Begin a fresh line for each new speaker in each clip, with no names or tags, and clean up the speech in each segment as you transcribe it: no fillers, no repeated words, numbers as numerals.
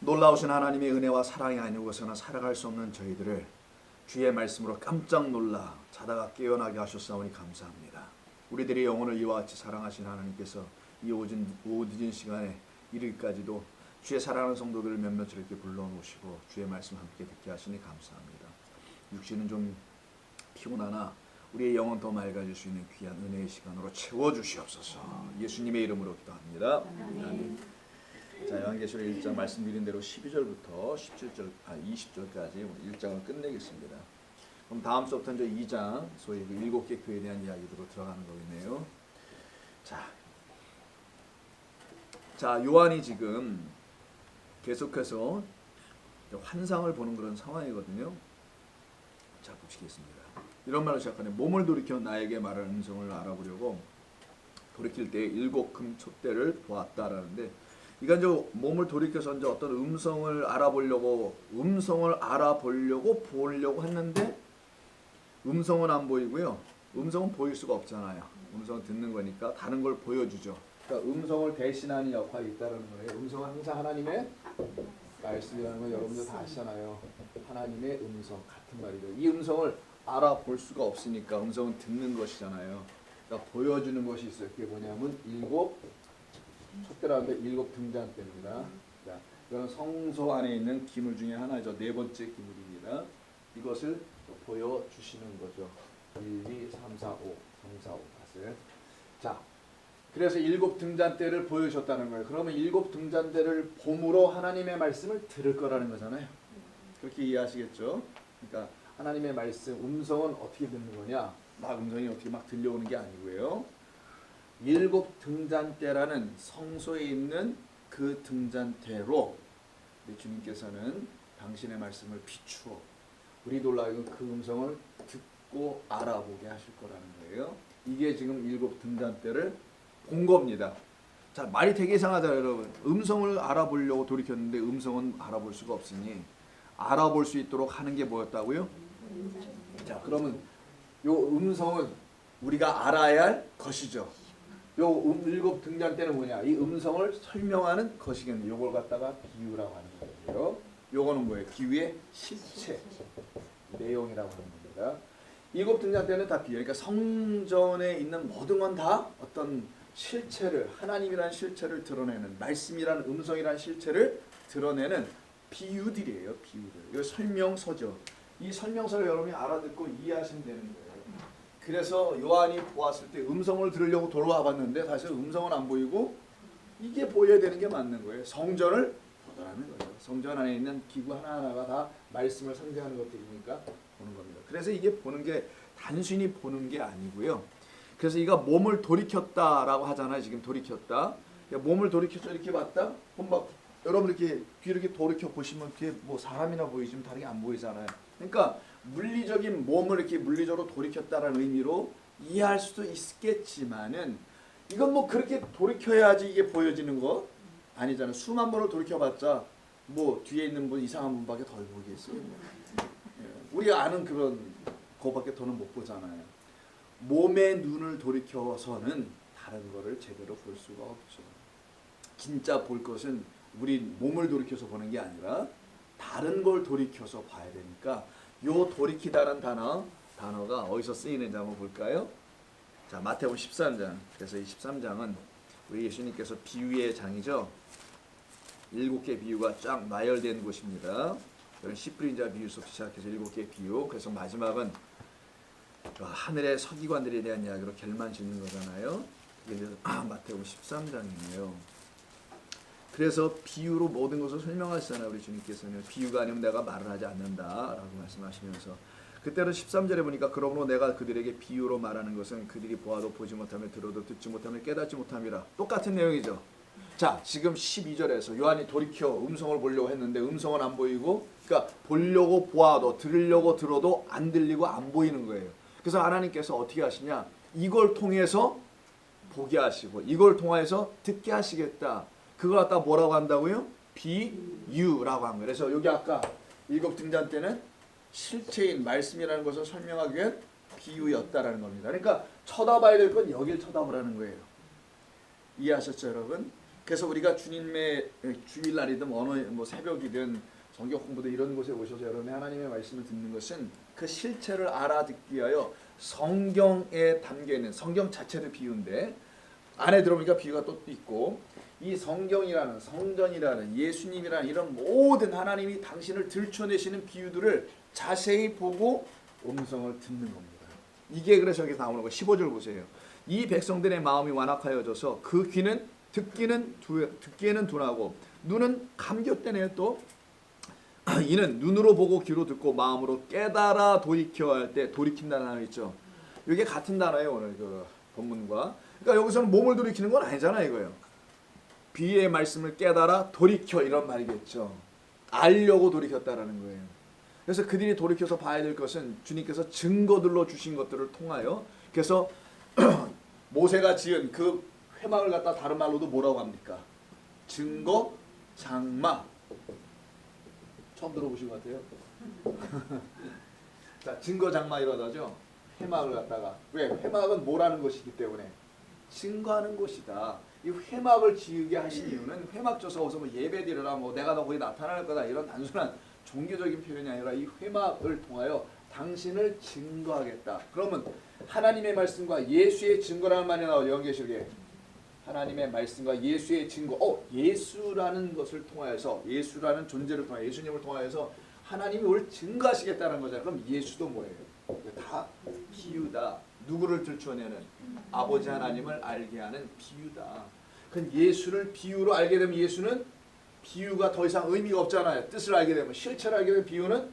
놀라우신 하나님의 은혜와 사랑이 아니고서는 살아갈 수 없는 저희들을 주의 말씀으로 깜짝 놀라 자다가 깨어나게 하셨사오니 감사합니다. 우리들의 영혼을 이와 같이 사랑하신 하나님께서 이 오전 시간에 이르기까지도 주의 사랑하는 성도들을 몇몇 이렇게 불러놓으시고 주의 말씀 함께 듣게 하시니 감사합니다. 육신은 좀 피곤하나 우리의 영혼 더 맑아질 수 있는 귀한 은혜의 시간으로 채워주시옵소서. 예수님의 이름으로 기도합니다. 아멘. 자, 요한계시록 1장 말씀드린 대로 12절부터 20절까지 1장을 끝내겠습니다. 그럼 다음 수업부터 이제 2장, 소위 그 7개 교회에 대한 이야기로 들어가는 거겠네요. 자, 요한이 지금 계속해서 환상을 보는 그런 상황이거든요. 자, 보시겠습니다. 이런 말로 시작하네. 몸을 돌이켜 나에게 말하는 음성을 알아보려고 돌이킬 때 7 금촛대를 보았다라는데, 이건 이제 몸을 돌이켜서 이제 어떤 음성을 알아보려고 보려고 했는데 음성은 안 보이고요. 음성은 보일 수가 없잖아요. 음성은 듣는 거니까 다른 걸 보여주죠. 그러니까 음성을 대신하는 역할이 있다는 거예요. 음성은 항상 하나님의 말씀이라는 건 여러분들 다 아시잖아요. 하나님의 음성 같은 말이죠. 이 음성을 알아볼 수가 없으니까 음성은 듣는 것이잖아요. 그러니까 보여주는 것이 있어요. 그게 뭐냐면 7 촛대라는데 7 등잔대입니다. 자, 이건 성소 안에 있는 기물 중에 하나죠. 4번째 기물입니다. 이것을 보여주시는 거죠. 1, 2, 3, 4, 5. 3, 4, 5 봤어요. 자, 그래서 7 등잔대를 보여주셨다는 거예요. 그러면 7 등잔대를 봄으로 하나님의 말씀을 들을 거라는 거잖아요. 그렇게 이해하시겠죠? 그러니까 하나님의 말씀, 음성은 어떻게 듣는 거냐? 막 음성이 어떻게 막 들려오는 게 아니고요. 7 등잔대라는 성소에 있는 그 등잔대로 주님께서는 당신의 말씀을 비추어 우리 놀라운 그 음성을 듣고 알아보게 하실 거라는 거예요. 이게 지금 7 등잔대를 본 겁니다. 자, 말이 되게 이상하잖아요, 여러분. 음성을 알아보려고 돌이켰는데 음성은 알아볼 수가 없으니 알아볼 수 있도록 하는 게 뭐였다고요? 자, 그러면 요 음성은 우리가 알아야 할 것이죠. 요 7 등잔대는 뭐냐? 이 음성을 설명하는 것이겠네요. 요걸 갖다가 비유라고 하는 거예요. 요거는 뭐예요? 비유의 실체, 내용이라고 하는 겁니다. 7 등잔대는 다 비유. 그러니까 성전에 있는 모든 건 다 어떤 실체를, 하나님이라는 실체를 드러내는, 말씀이라는 음성이라는 실체를 드러내는 비유들이에요. 비유들. 이거 설명서죠. 이 설명서를 여러분이 알아듣고 이해하시면 되는 거예요. 그래서 요한이 보았을 때 음성을 들으려고 돌아와 봤는데 사실 음성은 안 보이고 이게 보여야 되는 게 맞는 거예요. 성전을 보더라는 거예요. 성전 안에 있는 기구 하나하나가 다 말씀을 상징하는 것들이니까 보는 겁니다. 그래서 이게 보는 게 단순히 보는 게 아니고요. 그래서 이가 몸을 돌이켰다라고 하잖아요. 지금 돌이켰다. 몸을 돌이켜서 이렇게 봤다. 막 여러분 이렇게 귀 이렇게 돌이켜 보시면 뒤에 뭐 사람이나 보이지만 다른 게 안 보이잖아요. 그러니까 물리적인 몸을 이렇게 물리적으로 돌이켰다라는 의미로 이해할 수도 있겠지만은 이건 뭐 그렇게 돌이켜야지 이게 보여지는 거 아니잖아요. 수만 번을 돌이켜봤자 뭐 뒤에 있는 분 이상한 분밖에 덜 보이겠어요. 우리가 아는 그런 거밖에 더는 못 보잖아요. 몸의 눈을 돌이켜서는 다른 거를 제대로 볼 수가 없죠. 진짜 볼 것은 우리 몸을 돌이켜서 보는 게 아니라 다른 걸 돌이켜서 봐야 되니까 요 돌이키다라는 단어가 어디서 쓰이는지 한번 볼까요? 자, 마태복음 13장. 그래서 이 13장은 우리 예수님께서 비유의 장이죠. 7개 비유가 쫙 나열된 곳입니다. 시프린자 비유부터 시작해서 7개 비유. 그래서 마지막은 하늘의 서기관들에 대한 이야기로 결말 짓는 거잖아요. 이게 마태복음 13장이에요. 그래서 비유로 모든 것을 설명하시잖아요. 우리 주님께서는 비유가 아니면 내가 말을 하지 않는다라고 말씀하시면서 그때는 13절에 보니까 그러므로 내가 그들에게 비유로 말하는 것은 그들이 보아도 보지 못하며 들어도 듣지 못하며 깨닫지 못함이라. 똑같은 내용이죠. 자, 지금 12절에서 요한이 돌이켜 음성을 보려고 했는데 음성은 안 보이고, 그러니까 보려고 보아도 들으려고 들어도 안 들리고 안 보이는 거예요. 그래서 하나님께서 어떻게 하시냐? 이걸 통해서 보게 하시고 이걸 통해서 듣게 하시겠다. 그걸 갖다 뭐라고 한다고요? 비유라고 한 거예요. 그래서 여기 아까 7 등잔대는 실체인 말씀이라는 것을 설명하기 위한 비유였다라는 겁니다. 그러니까 쳐다봐야 될 건 여길 쳐다보라는 거예요. 이해하셨죠, 여러분? 그래서 우리가 주님의 주일날이든 어느 뭐 새벽이든 성경 공부도 이런 곳에 오셔서 여러분의 하나님의 말씀을 듣는 것은 그 실체를 알아듣기 위하여 성경에 담겨있는 성경 자체도 비유인데 안에 들어보니까 비유가 또 있고 이 성경이라는 성전이라는 예수님이라는 이런 모든 하나님이 당신을 들춰내시는 비유들을 자세히 보고 음성을 듣는 겁니다. 이게 그래서 여기서 나오는 거 15절 보세요. 이 백성들의 마음이 완악하여져서 그 귀는 듣기에는 둔하고 눈은 감겼대네요. 또 이는 눈으로 보고 귀로 듣고 마음으로 깨달아 돌이켜야 할 때 돌이킨다는 단어 있죠. 이게 같은 단어예요. 오늘 그 본문과. 그러니까 여기서는 몸을 돌이키는 건 아니잖아요. 이거예요. 비유의 말씀을 깨달아 돌이켜 이런 말이겠죠. 알려고 돌이켰다라는 거예요. 그래서 그들이 돌이켜서 봐야 될 것은 주님께서 증거들로 주신 것들을 통하여 그래서 모세가 지은 그 회막을 갖다 다른 말로도 뭐라고 합니까? 증거 장막. 처음 들어보신 것 같아요. 자, 증거 장막이라고 하죠. 회막을 갖다가 왜? 회막은 뭐라는 것이기 때문에 증거하는 곳이다. 이 회막을 지으게 하신 이유는 회막 줘서 어서 뭐 예배드리라 뭐 내가 너 거기 나타날 거다 이런 단순한 종교적인 표현이 아니라 이 회막을 통하여 당신을 증거하겠다. 그러면 하나님의 말씀과 예수의 증거라는 말이 나오죠. 요한계시록에 하나님의 말씀과 예수의 증거. 예수라는 것을 통하여서 예수라는 존재를 통하여 예수님을 통하여서 하나님이 우리를 증거하시겠다는 거잖아요. 그럼 예수도 뭐예요? 다 비유다. 누구를 들춰내는 아버지 하나님을 알게 하는 비유다. 그 예수를 비유로 알게 되면 예수는 비유가 더 이상 의미가 없잖아요. 뜻을 알게 되면 실체를 알게 되면 비유는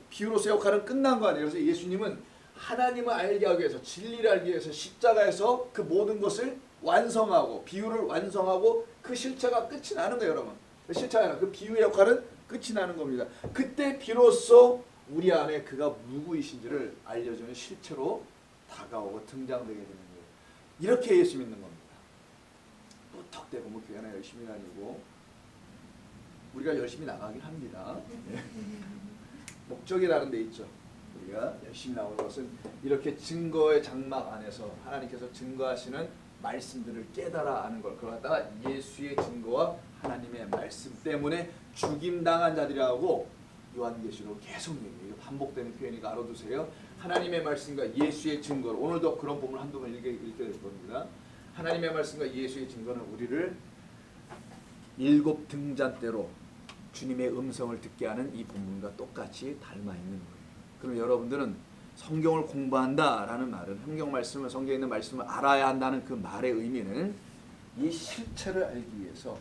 비유로서 역할은 끝난 거 아니에요. 그래서 예수님은 하나님을 알게 하기 위해서 진리를 알기 위해서 십자가에서 그 모든 것을 완성하고 비유를 완성하고 그 실체가 끝이 나는 거예요. 여러분. 그 실체가 아니라 그 비유의 역할은 끝이 나는 겁니다. 그때 비로소 우리 안에 그가 누구이신지를 알려주는 실체로 다가오고 등장되게 되는 거예요. 이렇게 예수 믿는 겁니다. 무턱대고 뭐 교회나 열심히 다니고 우리가 열심히 나가긴 합니다. 목적이 다른 데 있죠. 우리가 열심히 나오는 것은 이렇게 증거의 장막 안에서 하나님께서 증거하시는 말씀들을 깨달아 아는 걸 그걸 갖다가 예수의 증거와 하나님의 말씀 때문에 죽임당한 자들이라고 요한계시록 계속 얘기해요. 반복되는 표현이니까 알아두세요. 하나님의 말씀과 예수의 증거를 오늘도 그런 본문 한두 번 읽게 될 겁니다. 하나님의 말씀과 예수의 증거는 우리를 7 등잔대로 주님의 음성을 듣게 하는 이 본문과 똑같이 닮아 있는 거예요. 그럼 여러분들은 성경을 공부한다라는 말은 성경 말씀을 성경에 있는 말씀을 알아야 한다는 그 말의 의미는 이 실체를 알기 위해서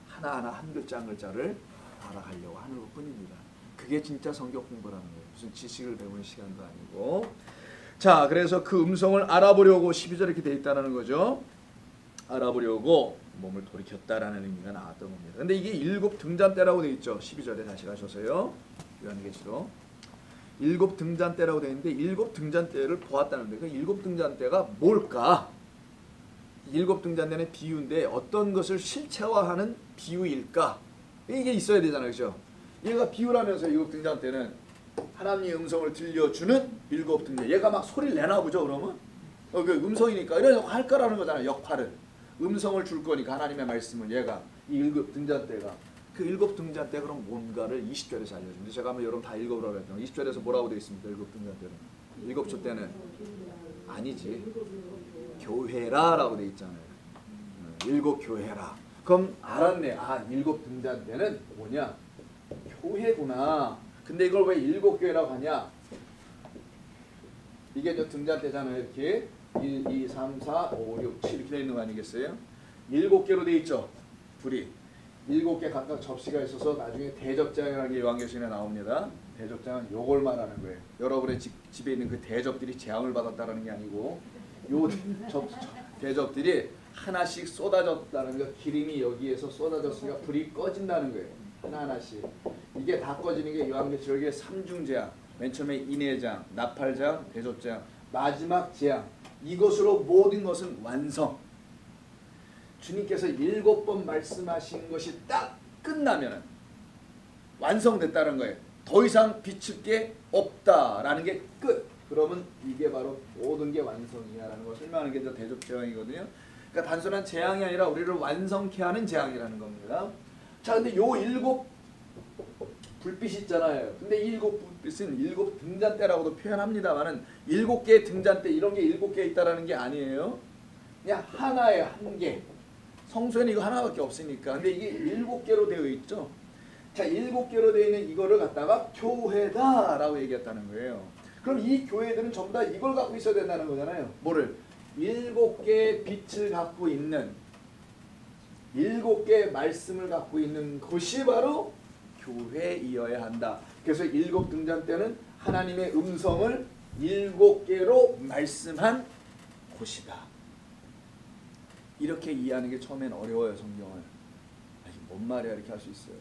하나하나 한 글자 한 글자를 알아가려고 하는 것뿐입니다. 그게 진짜 성경 공부라는 거예요. 무슨 지식을 배우는 시간도 아니고. 자, 그래서 그 음성을 알아보려고 12절에 이렇게 돼 있다는 거죠. 알아보려고 몸을 돌이켰다라는 의미가 나왔던 겁니다. 근데 이게 7 등잔대라고 돼 있죠. 12절에 다시 가셔서요. 요한계시록 7 등잔대라고 돼 있는데 7 등잔대를 보았다는데 그 7 등잔대가 뭘까? 7 등잔대는 비유인데 어떤 것을 실체화하는 비유일까? 이게 있어야 되잖아요. 그렇죠? 얘가 비유라면서 7 등잔대는 하나님의 음성을 들려주는 7 등잔대. 얘가 막 소리를 내나 보죠. 그러면 그 음성이니까 이런 역할 할 거라는 거잖아요. 역할을. 음성을 줄 거니까 하나님의 말씀을 얘가 이 7 등잔대가 그 7 등잔대 그럼 뭔가를 20절에서 알려줍니다. 제가 한번 여러분 다 읽어보라고 했던 20절에서 뭐라고 되어 있습니까? 7 등잔대는 7조 때는 아니지 교회라라고 되어 있잖아요. 7 교회라. 그럼 알았네. 7 등잔대는 뭐냐? 교회구나. 근데 이걸 왜 7 교회라고 하냐? 이게 저 등잔대잖아요. 이렇게 1, 2, 3, 4, 5, 6, 7 이렇게 되어 있는 거 아니겠어요? 7개로 되어 있죠. 불이. 7개 각각 접시가 있어서 나중에 대접장이라는 게 요한계시록에 나옵니다. 대접장은 요걸 말하는 거예요. 여러분의 집에 있는 그 대접들이 재앙을 받았다는 게 아니고 요 대접들이 하나씩 쏟아졌다는 거. 기름이 여기에서 쏟아졌으니까 불이 꺼진다는 거예요. 하나하나씩. 이게 다 꺼지는 게 요한계시록의 3중 재앙. 맨 처음에 인해장, 나팔장, 대접장, 마지막 재앙. 이것으로 모든 것은 완성. 주님께서 7번 말씀하신 것이 딱 끝나면 완성됐다는 거예요. 더 이상 비칠 게 없다라는 게 끝. 그러면 이게 바로 모든 게 완성이야라는 걸 설명하는 게 대접재앙이거든요. 그러니까 단순한 재앙이 아니라 우리를 완성케 하는 재앙이라는 겁니다. 자, 근데 요 7 불빛이 있잖아요. 근데 이 7 불빛은 7 등잔대라고도 표현합니다만은 7개의 등잔대 이런 게 7개 있다라는 게 아니에요. 그냥 하나예요, 한 개. 성소에는 이거 하나밖에 없으니까. 근데 이게 7개로 되어 있죠. 자, 7개로 되어 있는 이거를 갖다가 교회다라고 얘기했다는 거예요. 그럼 이 교회들은 전부 다 이걸 갖고 있어야 된다는 거잖아요. 뭐를? 7개의 빛을 갖고 있는 7개의 말씀을 갖고 있는 것이 바로 교회이어야 한다. 그래서 7 등잔대는 하나님의 음성을 7개로 말씀한 곳이다. 이렇게 이해하는 게 처음엔 어려워요, 성경을. 아니, 뭔 말이야 이렇게 할 수 있어요.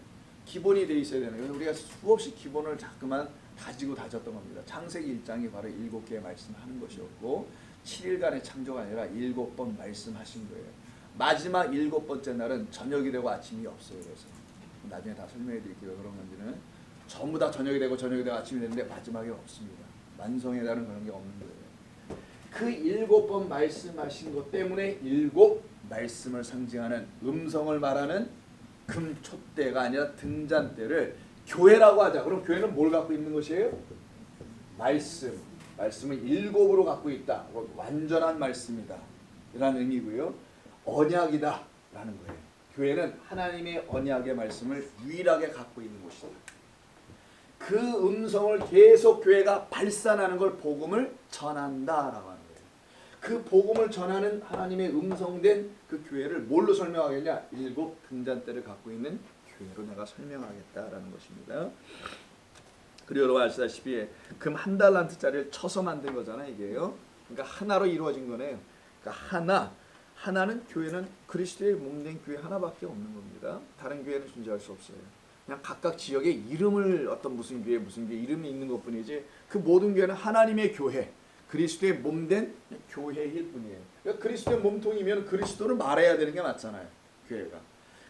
기본이 돼 있어야 되는 거예요. 우리가 수없이 기본을 자꾸만 다지고 다졌던 겁니다. 창세기 1장이 바로 7개의 말씀하는 것이었고 7일간의 창조가 아니라 7번 말씀하신 거예요. 마지막 7번째 날은 저녁이 되고 아침이 없어요. 그래서 나중에 다 설명해 드릴게요. 그런 건지는 전부 다 저녁이 되고 아침이 되는데 마지막에 없습니다. 만성에 달은 그런 게 없는 거예요. 그 7번 말씀하신 것 때문에 7 말씀을 상징하는 음성을 말하는 금촛대가 아니라 등잔대를 교회라고 하자. 그럼 교회는 뭘 갖고 있는 것이에요? 말씀. 말씀을 7으로 갖고 있다. 완전한 말씀이다. 이라는 의미고요. 언약이다. 라는 거예요. 교회는 하나님의 언약의 말씀을 유일하게 갖고 있는 곳이다. 그 음성을 계속 교회가 발산하는 걸 복음을 전한다라고 하는 거예요. 그 복음을 전하는 하나님의 음성된 그 교회를 뭘로 설명하겠냐? 7 등잔대를 갖고 있는 교회로 내가 설명하겠다라는 것입니다. 그리고 여러분 아시다시피 금 1달란트짜리를 쳐서 만든 거잖아요, 이게요. 그러니까 하나로 이루어진 거네요. 그러니까 하나는 교회는 그리스도의 몸된 교회 하나밖에 없는 겁니다. 다른 교회는 존재할 수 없어요. 그냥 각각 지역에 이름을 어떤 무슨 교회 이름이 있는 것뿐이지 그 모든 교회는 하나님의 교회, 그리스도의 몸된 교회일 뿐이에요. 그러니까 그리스도의 몸통이면 그리스도를 말해야 되는 게 맞잖아요. 교회가.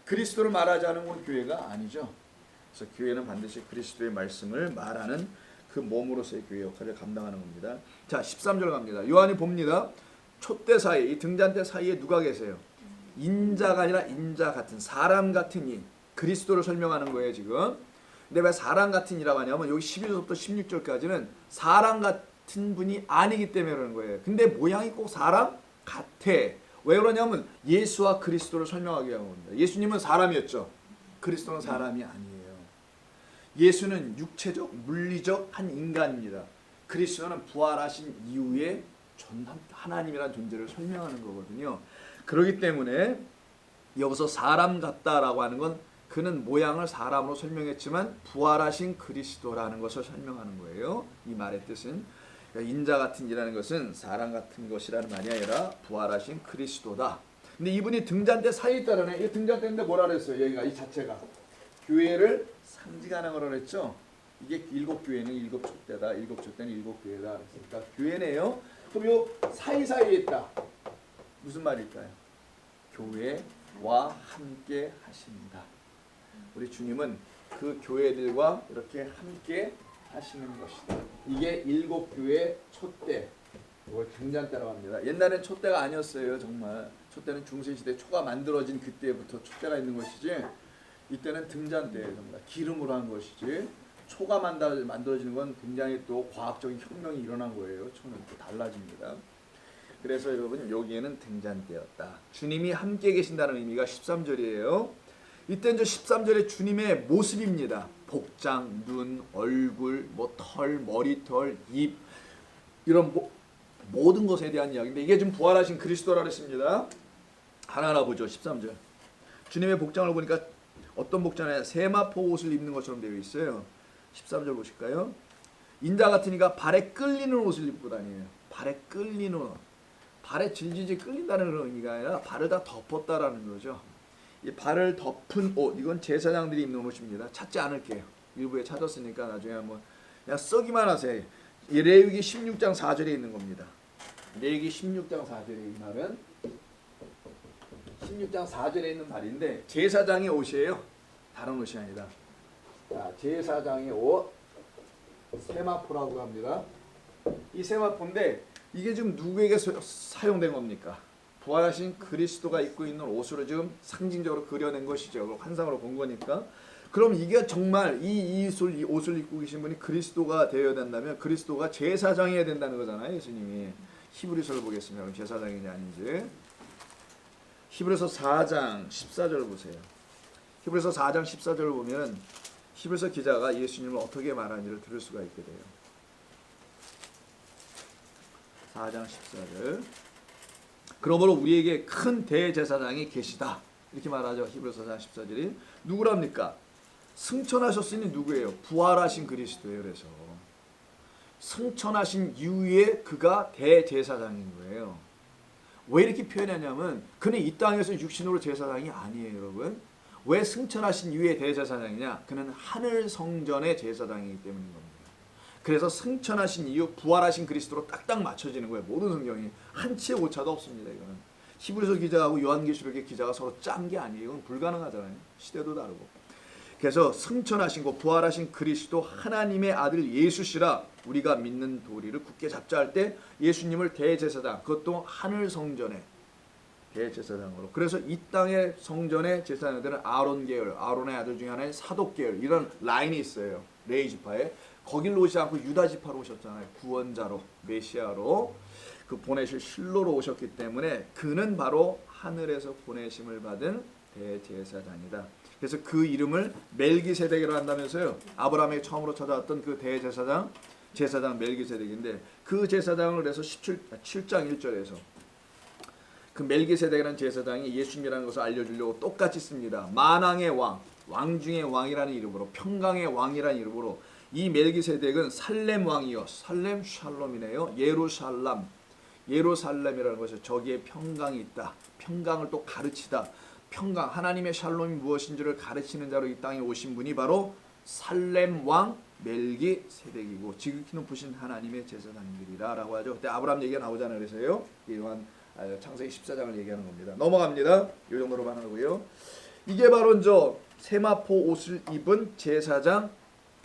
그리스도를 말하지 않은 건 교회가 아니죠. 그래서 교회는 반드시 그리스도의 말씀을 말하는 그 몸으로서의 교회 역할을 감당하는 겁니다. 자, 13절 갑니다. 요한이 봅니다. 촛대 사이, 이 등잔대 사이에 누가 계세요? 인자가 아니라 인자 같은, 사람 같은 이. 그리스도를 설명하는 거예요, 지금. 근데 왜 사람 같은 이라고 하냐면 여기 11절부터 16절까지는 사람 같은 분이 아니기 때문에 그러는 거예요. 근데 모양이 꼭 사람 같아. 왜 그러냐면 예수와 그리스도를 설명하기 위한 겁니다. 예수님은 사람이었죠. 그리스도는 사람이 아니에요. 예수는 육체적, 물리적 한 인간입니다. 그리스도는 부활하신 이후에 하나님이라는 존재를 설명하는 거거든요. 그렇기 때문에 여기서 사람 같다라고 하는 건 그는 모양을 사람으로 설명했지만 부활하신 그리스도라는 것을 설명하는 거예요. 이 말의 뜻은 그러니까 인자 같은 이라는 것은 사람 같은 것이라는 말이 아니라 부활하신 그리스도다. 근데 이분이 등잔대 사이에 있다라네. 이 등잔대인데 뭐라 그랬어요? 여기가 이 자체가 교회를 상징하는 거라 그랬죠. 이게 7 교회는 7 촛대다. 7 촛대는 7 교회다. 그러니까 교회네요. 그럼 요 사이사이에 있다. 무슨 말일까요? 교회와 함께 하십니다. 우리 주님은 그 교회들과 이렇게 함께 하시는 것이다. 이게 7 교회 촛대, 이걸 등잔대라고 합니다. 옛날엔 촛대가 아니었어요. 정말 촛대는 중세시대 초가 만들어진 그때부터 촛대가 있는 것이지 이때는 등잔대예요. 정말 기름으로 한 것이지 초가 만들어지는 건 굉장히 또 과학적인 혁명이 일어난 거예요. 초는 또 달라집니다. 그래서 여러분 여기에는 등잔대였다. 주님이 함께 계신다는 의미가 13절이에요. 이때 이제 13절에 주님의 모습입니다. 복장, 눈, 얼굴, 털, 머리털, 입 이런 모든 것에 대한 이야기인데 이게 지금 부활하신 그리스도라 그랬습니다. 하나하나 보죠. 13절. 주님의 복장을 보니까 어떤 복장이냐? 세마포 옷을 입는 것처럼 되어 있어요. 13절 보실까요? 인자 같으니까 발에 끌리는 옷을 입고 다니에요. 발에 끌리는 옷. 발에 질질질 끌린다는 그런 의미가 아니라 발을 다 덮었다라는 거죠. 이 발을 덮은 옷, 이건 제사장들이 입는 옷입니다. 찾지 않을게요. 일부에 찾았으니까 나중에 한번 그냥 써기만 하세요. 이 레위기 16장 4절에 있는 겁니다. 레위기 16장 4절에 이 말은 16장 4절에 있는 말인데 제사장의 옷이에요. 다른 옷이 아니다. 자, 제사장의 옷 세마포라고 합니다. 이 세마포인데 이게 지금 누구에게 사용된 겁니까? 부활하신 그리스도가 입고 있는 옷으로 지금 상징적으로 그려낸 것이죠. 그걸 환상으로 본 거니까. 그럼 이게 정말 이 옷을 입고 계신 분이 그리스도가 되어야 된다면 그리스도가 제사장이어야 된다는 거잖아요. 예수님이. 히브리서를 보겠습니다. 그럼 제사장이냐 아닌지. 히브리서 4장 14절 보세요. 히브리서 4장 14절을 보면 히브리서 기자가 예수님을 어떻게 말하는지를 들을 수가 있게 돼요. 4장 14절. 그러므로 우리에게 큰 대제사장이 계시다. 이렇게 말하죠. 히브리서 4장 14절이. 누구랍니까? 승천하셨으니 누구예요? 부활하신 그리스도예요. 그래서 승천하신 이후에 그가 대제사장인 거예요. 왜 이렇게 표현하냐면 그는 이 땅에서 육신으로 제사장이 아니에요. 여러분. 왜 승천하신 이후에 대제사장이냐? 그는 하늘 성전의 제사장이기 때문인 겁니다. 그래서 승천하신 이후 부활하신 그리스도로 딱딱 맞춰지는 거예요. 모든 성경이 한 치의 오차도 없습니다. 이거는 히브리서 기자하고 요한계시록의 기자가 서로 짠 게 아니에요. 이건 불가능하잖아요. 시대도 다르고. 그래서 승천하신 거 부활하신 그리스도 하나님의 아들 예수시라 우리가 믿는 도리를 굳게 잡자 할 때 예수님을 대제사장, 그것도 하늘 성전의 대제사장으로. 그래서 이 땅의 성전의 제사장들은 아론 계열, 아론의 아들 중에 하나의 사독 계열, 이런 라인이 있어요. 레위 지파에. 거길로 오지 않고 유다 지파로 오셨잖아요. 구원자로, 메시아로, 그 보내실 실로로 오셨기 때문에 그는 바로 하늘에서 보내심을 받은 대제사장이다. 그래서 그 이름을 멜기세덱이라고 한다면서요. 아브라함에게 처음으로 찾아왔던 그 대제사장, 제사장 멜기세덱인데 그 제사장을 그래서 7장 1절에서 그 멜기세덱이라는 제사장이 예수님이라는 것을 알려주려고 똑같이 씁니다. 만왕의 왕, 왕 중의 왕이라는 이름으로, 평강의 왕이라는 이름으로 이 멜기세덱은 살렘 왕이요. 살렘 샬롬이네요. 예루살렘이라는 것은 저기에 평강이 있다. 평강을 또 가르치다. 평강, 하나님의 샬롬이 무엇인지를 가르치는 자로 이 땅에 오신 분이 바로 살렘 왕 멜기세덱이고 지극히 높으신 하나님의 제사장들이라 라고 하죠. 그때 아브라함 얘기가 나오잖아요. 그래서요. 요한 창세기 14장을 얘기하는 겁니다. 넘어갑니다. 이 정도로만 하고요. 이게 바로 저 세마포 옷을 입은 제사장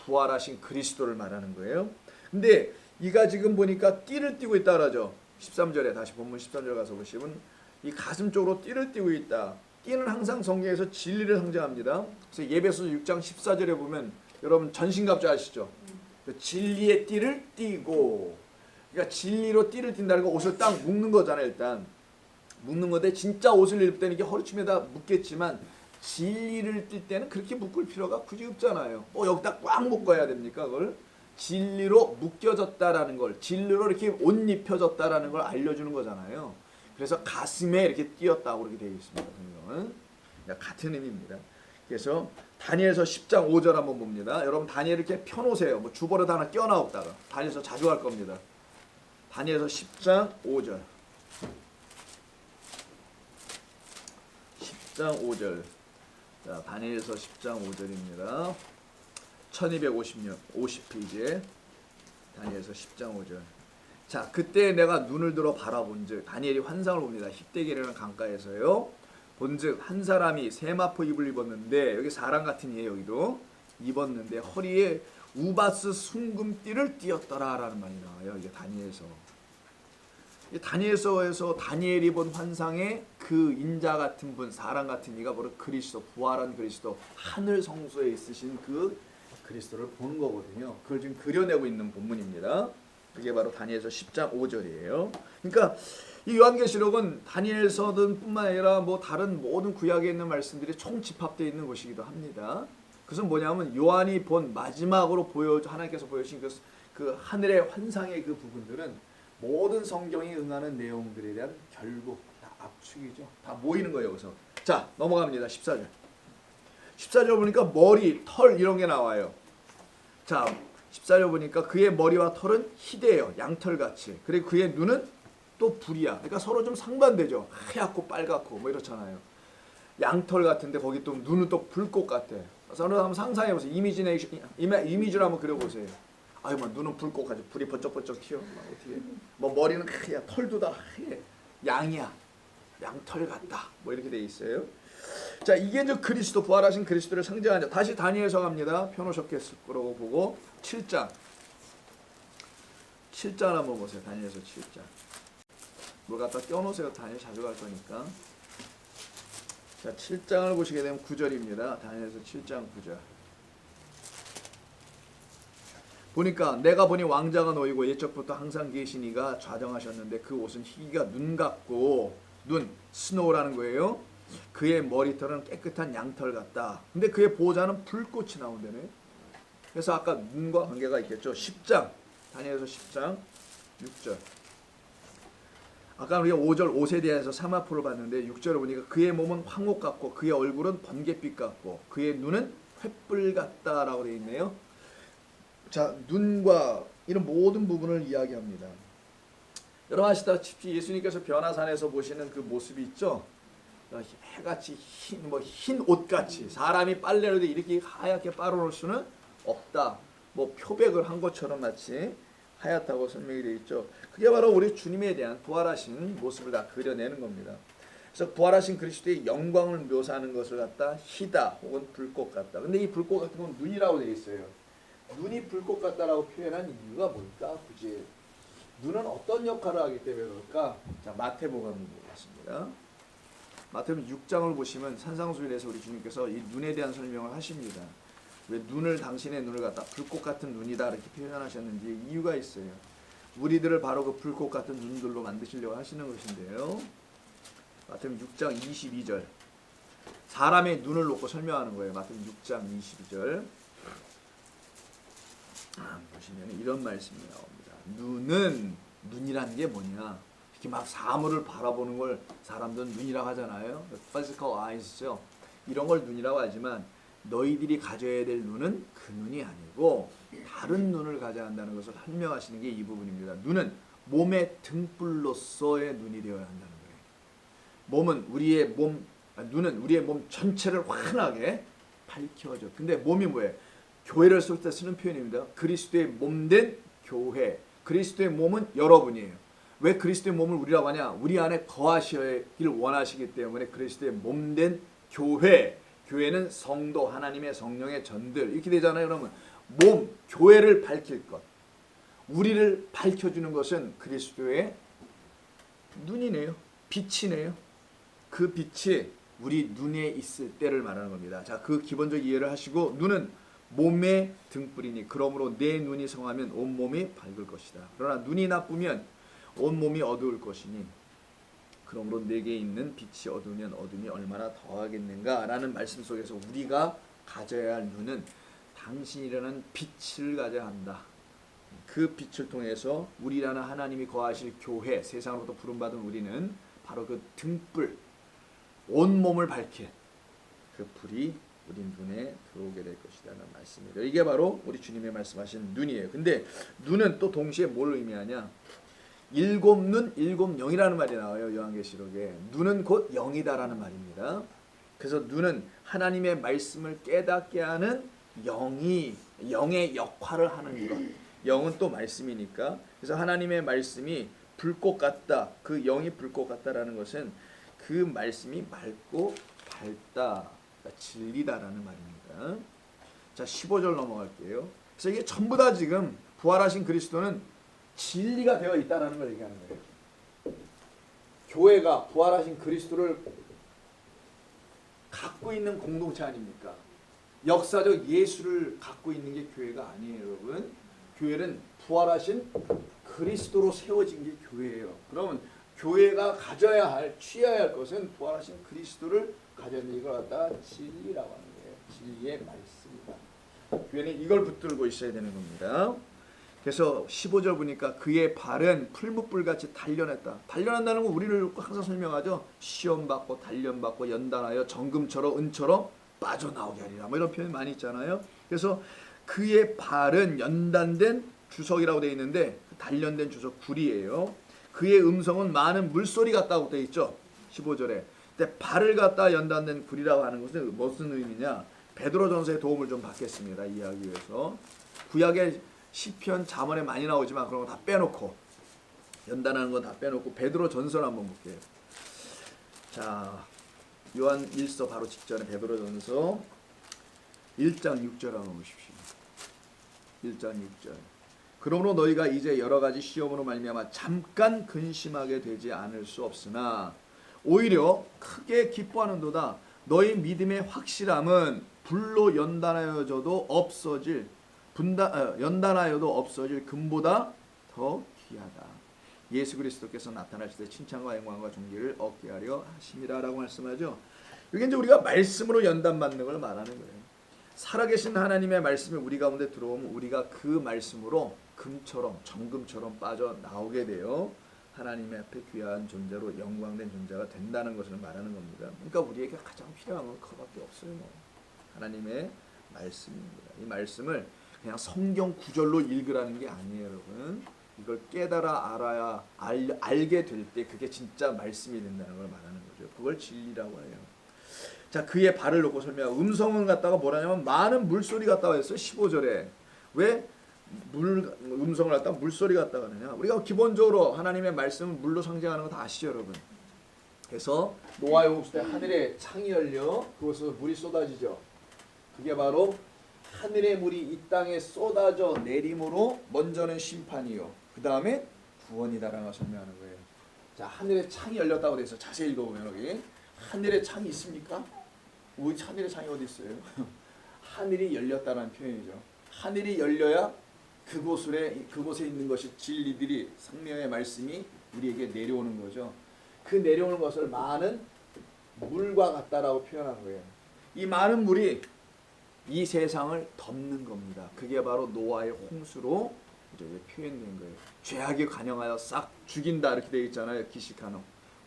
부활하신 그리스도를 말하는 거예요. 근데 이가 지금 보니까 띠를 띠고 있다 그러죠. 13절에 다시 본문 13절 가서 보시면 이 가슴 쪽으로 띠를 띠고 있다. 띠는 항상 성경에서 진리를 상징합니다. 그래서 예배서 6장 14절에 보면 여러분 전신갑주 아시죠? 진리의 띠를 띠고, 그러니까 진리로 띠를 띈다는 거 옷을 딱 묶는 거잖아요. 일단 묶는 건데 진짜 옷을 입을 때는 이게 허리춤에다 묶겠지만 진리를 띌 때는 그렇게 묶을 필요가 굳이 없잖아요. 여기다 꽉 묶어야 됩니까? 그걸 진리로 묶여졌다라는 걸, 진리로 이렇게 옷 입혀졌다라는 걸 알려주는 거잖아요. 그래서 가슴에 이렇게 띄었다고 그렇게 되어 있습니다. 그러니까 같은 의미입니다. 그래서 다니엘서 10장 5절 한번 봅니다. 여러분 다니엘 이렇게 펴놓으세요. 뭐 주버릇 하나 껴나왔다가 다니엘서 자주 할 겁니다. 다니엘서 10장 5절. 10장 5절. 자, 다니엘서 10장 5절입니다. 1250페이지에 다니엘서 10장 5절. 자, 그때 내가 눈을 들어 바라본즉 다니엘이 환상을 봅니다. 힙데겔이라는 강가에서요. 본즉 한 사람이 세마포 입을 입었는데, 여기 사람 같은 이에요. 여기도 입었는데 허리에 우바스 순금띠를 띠었더라라는 말이 나와요. 이게 다니엘서. 다니엘서에서 다니엘이 본 환상의 그 인자 같은 분, 사람 같은 이가 바로 그리스도, 부활한 그리스도, 하늘 성소에 있으신 그 그리스도를 보는 거거든요. 그걸 지금 그려내고 있는 본문입니다. 그게 바로 다니엘서 10장 5절이에요. 그러니까 이 요한계시록은 다니엘서든 뿐만 아니라 뭐 다른 모든 구약에 있는 말씀들이 총집합되어 있는 것이기도 합니다. 그것은 뭐냐면 요한이 본 마지막으로 하나님께서 보여주신 그 하늘의 환상의 그 부분들은 모든 성경이 응하는 내용들에 대한 결국 다 압축이죠. 다 모이는 거예요. 여기서. 자, 넘어갑니다. 14절. 14절 보니까 머리, 털 이런 게 나와요. 자, 14절 보니까 그의 머리와 털은 희대해요. 양털같이. 그리고 그의 눈은 또 불이야. 그러니까 서로 좀 상반되죠. 하얗고 빨갛고 뭐 이렇잖아요. 양털 같은데 거기 또 눈은 또 불꽃 같아. 서로 한번 상상해보세요. 이미지로 한번 그려보세요. 아유, 뭐 눈은 불꽃같이 불이 번쩍번쩍 튀어. 어떻게? 뭐 머리는 하얘, 털도 다 하얘. 양이야. 양털 같다. 뭐 이렇게 돼 있어요. 자, 이게 이제 그리스도, 부활하신 그리스도를 상징하죠. 다시 다니엘서 갑니다. 펴놓으셨겠을 거라고 보고 7장 한번 보세요. 다니엘서 7장. 뭘 갖다 껴놓으세요. 다니엘 자주 갈 거니까. 자, 7장을 보시게 되면 9절입니다. 다니엘서 7장 9절. 보니까 내가 보니 왕자가 놓이고 옛적부터 항상 계신 이가 좌정하셨는데 그 옷은 희기가 눈 같고, 눈, 스노우라는 거예요. 그의 머리털은 깨끗한 양털 같다. 근데 그의 보좌는 불꽃이 나온다네. 그래서 아까 눈과 관계가 있겠죠. 10장, 다니엘서 10장 6절. 아까 우리가 5절 옷에 대해서 사마포를 봤는데 6절을 보니까 그의 몸은 황옥 같고 그의 얼굴은 번갯빛 같고 그의 눈은 횃불 같다라고 되어 있네요. 자, 눈과 이런 모든 부분을 이야기합니다. 여러분 아시다시피 예수님께서 변화산에서 보시는 그 모습이 있죠. 해같이 흰 옷같이, 사람이 빨래를 이렇게 하얗게 빨아놓을 수는 없다. 표백을 한 것처럼 마치 하얗다고 설명이 되어 있죠. 그게 바로 우리 주님에 대한 부활하신 모습을 다 그려내는 겁니다. 그래서 부활하신 그리스도의 영광을 묘사하는 것을 갖다 희다 혹은 불꽃 같다. 근데 이 불꽃 같은 건 눈이라고 되어 있어요. 눈이 불꽃 같다라고 표현한 이유가 뭘까? 굳이 눈은 어떤 역할을 하기 때문에 그럴까? 자, 마태복음을 보겠습니다. 마태복음 6장을 보시면 산상수훈에서 우리 주님께서 이 눈에 대한 설명을 하십니다. 왜 눈을, 당신의 눈을 갖다 불꽃 같은 눈이다 이렇게 표현하셨는지 이유가 있어요. 우리들을 바로 그 불꽃 같은 눈들로 만드시려고 하시는 것인데요. 마태복음 6장 22절. 사람의 눈을 놓고 설명하는 거예요. 마태복음 6장 22절. 보시면 이런 말씀이 나옵니다. 눈은, 눈이라는 게 뭐냐? 이렇게 막 사물을 바라보는 걸 사람들은 눈이라고 하잖아요. physical eyes죠. 이런 걸 눈이라고 하지만 너희들이 가져야 될 눈은 그 눈이 아니고 다른 눈을 가져야 한다는 것을 설명하시는 게 이 부분입니다. 눈은 몸의 등불로서의 눈이 되어야 한다는 거예요. 눈은 우리의 몸 전체를 환하게 밝혀줘. 근데 몸이 뭐예요? 교회를 쓸 때 쓰는 표현입니다. 그리스도의 몸된 교회. 그리스도의 몸은 여러분이에요. 왜 그리스도의 몸을 우리라고 하냐? 우리 안에 거하시길 원하시기 때문에 그리스도의 몸된 교회. 교회는 성도, 하나님의 성령의 전들 이렇게 되잖아요. 그러면 몸, 교회를 밝힐 것, 우리를 밝혀주는 것은 그리스도의 눈이네요. 빛이네요. 그 빛이 우리 눈에 있을 때를 말하는 겁니다. 자, 그 기본적 이해를 하시고 눈은 몸의 등불이니 그러므로 내 눈이 성하면 온몸이 밝을 것이다. 그러나 눈이 나쁘면 온몸이 어두울 것이니 그러므로 내게 있는 빛이 어두우면 어둠이 얼마나 더하겠는가 라는 말씀 속에서 우리가 가져야 할 눈은 당신이라는 빛을 가져야 한다. 그 빛을 통해서 우리라는 하나님이 거하실 교회, 세상으로부터 부름받은 우리는 바로 그 등불, 온몸을 밝힌 그 불이 우리 눈에 들어오게 될 것이라는 말씀입니다. 이게 바로 우리 주님의 말씀하신 눈이에요. 근데 눈은 또 동시에 뭘 의미하냐? 일곱 눈, 일곱 영이라는 말이 나와요. 요한계시록에. 눈은 곧 영이다라는 말입니다. 그래서 눈은 하나님의 말씀을 깨닫게 하는 영의 역할을 하는 것. 영은 또 말씀이니까. 그래서 하나님의 말씀이 불꽃 같다. 그 영이 불꽃 같다라는 것은 그 말씀이 맑고 밝다. 그러니까 진리다라는 말입니다. 자, 15절 넘어갈게요. 그래서 이게 전부 다 지금 부활하신 그리스도는 진리가 되어 있다는 걸 얘기하는 거예요. 교회가 부활하신 그리스도를 갖고 있는 공동체 아닙니까? 역사적 예수를 갖고 있는 게 교회가 아니에요, 여러분. 교회는 부활하신 그리스도로 세워진 게 교회예요. 그러면 교회가 가져야 할, 취해야 할 것은 부활하신 그리스도를 가졌는 이걸 갖다가 진리라고 하는 거예요. 진리의 말씀이다. 교회는 이걸 붙들고 있어야 되는 겁니다. 그래서 15절 보니까 그의 발은 풀무불같이 단련했다. 단련한다는 건 우리를 항상 설명하죠. 시험받고 단련받고 연단하여 정금처럼 은처럼 빠져나오게 하리라. 이런 표현 많이 있잖아요. 그래서 그의 발은 연단된 주석이라고 되어 있는데 단련된 주석 굴이에요. 그의 음성은 많은 물소리 같다고 되어 있죠. 15절에. 근데 발을 갖다 연단된 굴이라고 하는 것은 무슨 의미냐? 베드로전서의 도움을 좀 받겠습니다. 이해하기 위해서. 구약의 시편, 잠언에 많이 나오지만 그런 거 다 빼놓고 연단하는 건 다 빼놓고 베드로전서를 한번 볼게요. 자, 요한 1서 바로 직전에 베드로전서 1장 6절 한번 보십시오. 1장 6절. 그러므로 너희가 이제 여러 가지 시험으로 말미암아 잠깐 근심하게 되지 않을 수 없으나 오히려 크게 기뻐하는도다. 너희 믿음의 확실함은 불로 연단하여도 없어질 금보다 더 귀하다. 예수 그리스도께서 나타나실 때 칭찬과 영광과 존귀를 얻게 하려 하심이라라고 말씀하죠. 이게 이제 우리가 말씀으로 연단받는 걸 말하는 거예요. 살아계신 하나님의 말씀이 우리 가운데 들어오면 우리가 그 말씀으로 금처럼 정금처럼 빠져나오게 돼요. 하나님의 앞에 귀한 존재로 영광된 존재가 된다는 것을 말하는 겁니다. 그러니까 우리에게 가장 필요한 건 그거밖에 없어요. 하나님의 말씀입니다. 이 말씀을 그냥 성경 구절로 읽으라는 게 아니에요, 여러분. 이걸 깨달아 알아야 알게 될 때 그게 진짜 말씀이 된다는 걸 말하는 거죠. 그걸 진리라고 해요. 자, 그의 발을 놓고 설명하고 음성은 갖다가 뭐라냐면 많은 물소리 같다고 했어요. 15절에. 왜 음성을 갖다가 물소리 같다고 하느냐. 우리가 기본적으로 하나님의 말씀은 물로 상징하는 거 다 아시죠, 여러분. 그래서 노아의 홍수 때 하늘에 창이 열려 그곳에서 물이 쏟아지죠. 그게 바로 하늘의 물이 이 땅에 쏟아져 내림으로 먼저는 심판이요, 그 다음에 구원이다라는 걸 설명하는 거예요. 자, 하늘에 창이 열렸다고 돼서 자세히 읽어보면 여기 하늘에 창이 있습니까? 우리 하늘에 창이 어디 있어요? 하늘이 열렸다는 표현이죠. 하늘이 열려야 그곳에 있는 것이 진리들이 성령의 말씀이 우리에게 내려오는 거죠. 그 내려오는 것을 많은 물과 같다라고 표현한 거예요. 이 많은 물이 이 세상을 덮는 겁니다. 그게 바로 노아의 홍수로 이제 표현된 거예요. 죄악이 관영하여 싹 죽인다 이렇게 되어 있잖아요. 기식하는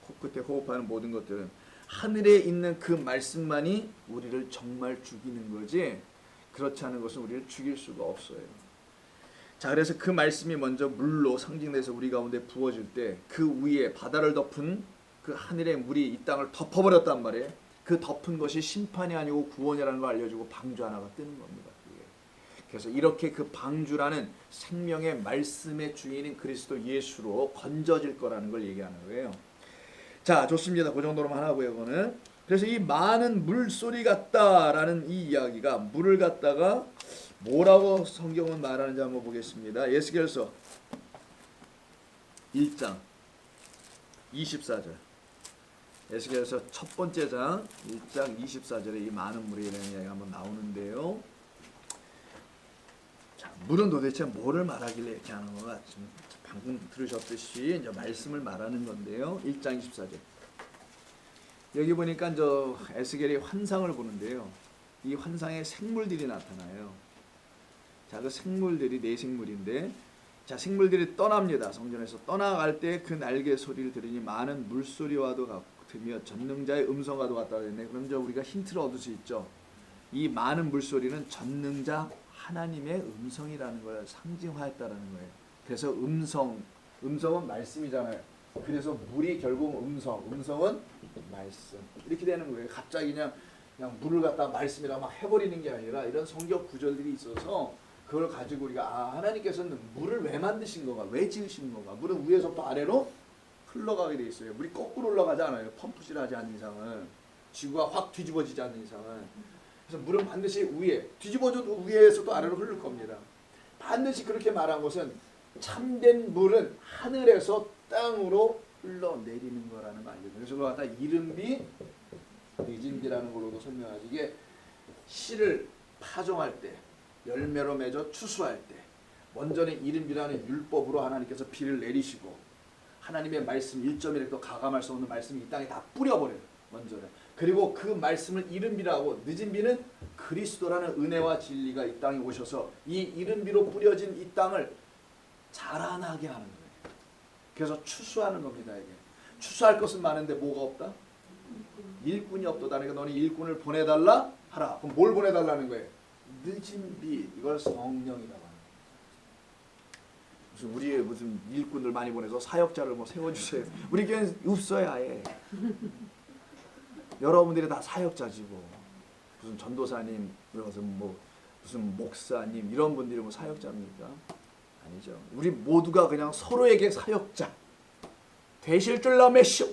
코끝에 호흡하는 모든 것들은 하늘에 있는 그 말씀만이 우리를 정말 죽이는 거지 그렇지 않은 것은 우리를 죽일 수가 없어요. 자, 그래서 그 말씀이 먼저 물로 상징돼서 우리 가운데 부어질 때 그 위에 바다를 덮은 그 하늘의 물이 이 땅을 덮어버렸단 말이에요. 그 덮은 것이 심판이 아니고 구원이라는 걸 알려주고 방주 하나가 뜨는 겁니다. 그래서 이렇게 그 방주라는 생명의 말씀의 주인인 그리스도 예수로 건져질 거라는 걸 얘기하는 거예요. 자, 좋습니다. 그 정도로만 하고요, 이거는. 그래서 이 많은 물소리 같다라는 이 이야기가 물을 갖다가 뭐라고 성경은 말하는지 한번 보겠습니다. 에스겔서 1장 24절. 에스겔서 첫 번째 장 1장 24절에 이 많은 물이라는 이야기가 한번 나오는데요. 자, 물은 도대체 뭐를 말하길래 이렇게 하는 거가 지금 방금 들으셨듯이 이제 말씀을 말하는 건데요. 1장 24절. 여기 보니까 저 에스겔이 환상을 보는데요. 이 환상에 생물들이 나타나요. 자, 그 생물들이 네 생물인데, 자, 생물들이 떠납니다. 성전에서 떠나갈 때 그 날개 소리를 들으니 많은 물소리와도 같으며 전능자의 음성과도 같다고 했네. 그럼 이제 우리가 힌트를 얻을 수 있죠. 이 많은 물소리는 전능자 하나님의 음성이라는 걸 상징화했다라는 거예요. 그래서 음성은 말씀이잖아요. 그래서 물이 결국 음성은 말씀. 이렇게 되는 거예요. 갑자기 그냥 물을 갖다 말씀이라 막 해버리는 게 아니라 이런 성경 구절들이 있어서 그걸 가지고 우리가 하나님께서는 물을 왜 만드신 건가? 왜 지으신 건가? 물은 위에서부터 아래로 흘러가게 돼 있어요. 물이 거꾸로 올라가지 않아요. 펌프질 하지 않는 이상은. 지구가 확 뒤집어지지 않는 이상은. 그래서 물은 반드시 위에, 뒤집어져도 위에서도 아래로 흐를 겁니다. 반드시 그렇게 말한 것은 참된 물은 하늘에서 땅으로 흘러내리는 거라는 말이에요. 그래서 그걸 갖다 이른비, 늦은비라는 걸로도 설명하지. 이게 씨를 파종할 때, 열매로 맺어 추수할 때, 먼저는 이른비라는 율법으로 하나님께서 비를 내리시고 하나님의 말씀 1.1획도 가감할 수 없는 말씀이 이 땅에 다 뿌려버려요. 먼저는. 그리고 그 말씀을 이른비라고, 늦은비는 그리스도라는 은혜와 진리가 이 땅에 오셔서 이 이른비로 뿌려진 이 땅을 자라나게 하는 거예요. 그래서 추수하는 겁니다. 이게 추수할 것은 많은데 뭐가 없다? 일꾼이 없도다. 그러니까 너는 일꾼을 보내달라 하라. 그럼 뭘 보내달라는 거예요? 늦은 비. 이걸 성령이라고 하는 거예요. 무슨 일꾼들 많이 보내서 사역자를 뭐 세워주세요. 우리 교회는 없어요. 아예. 여러분들이 다 사역자지 뭐. 무슨 전도사님, 무슨 목사님 이런 분들이 뭐 사역자입니까? 아니죠. 우리 모두가 그냥 서로에게 사역자 되실 줄 나매시오.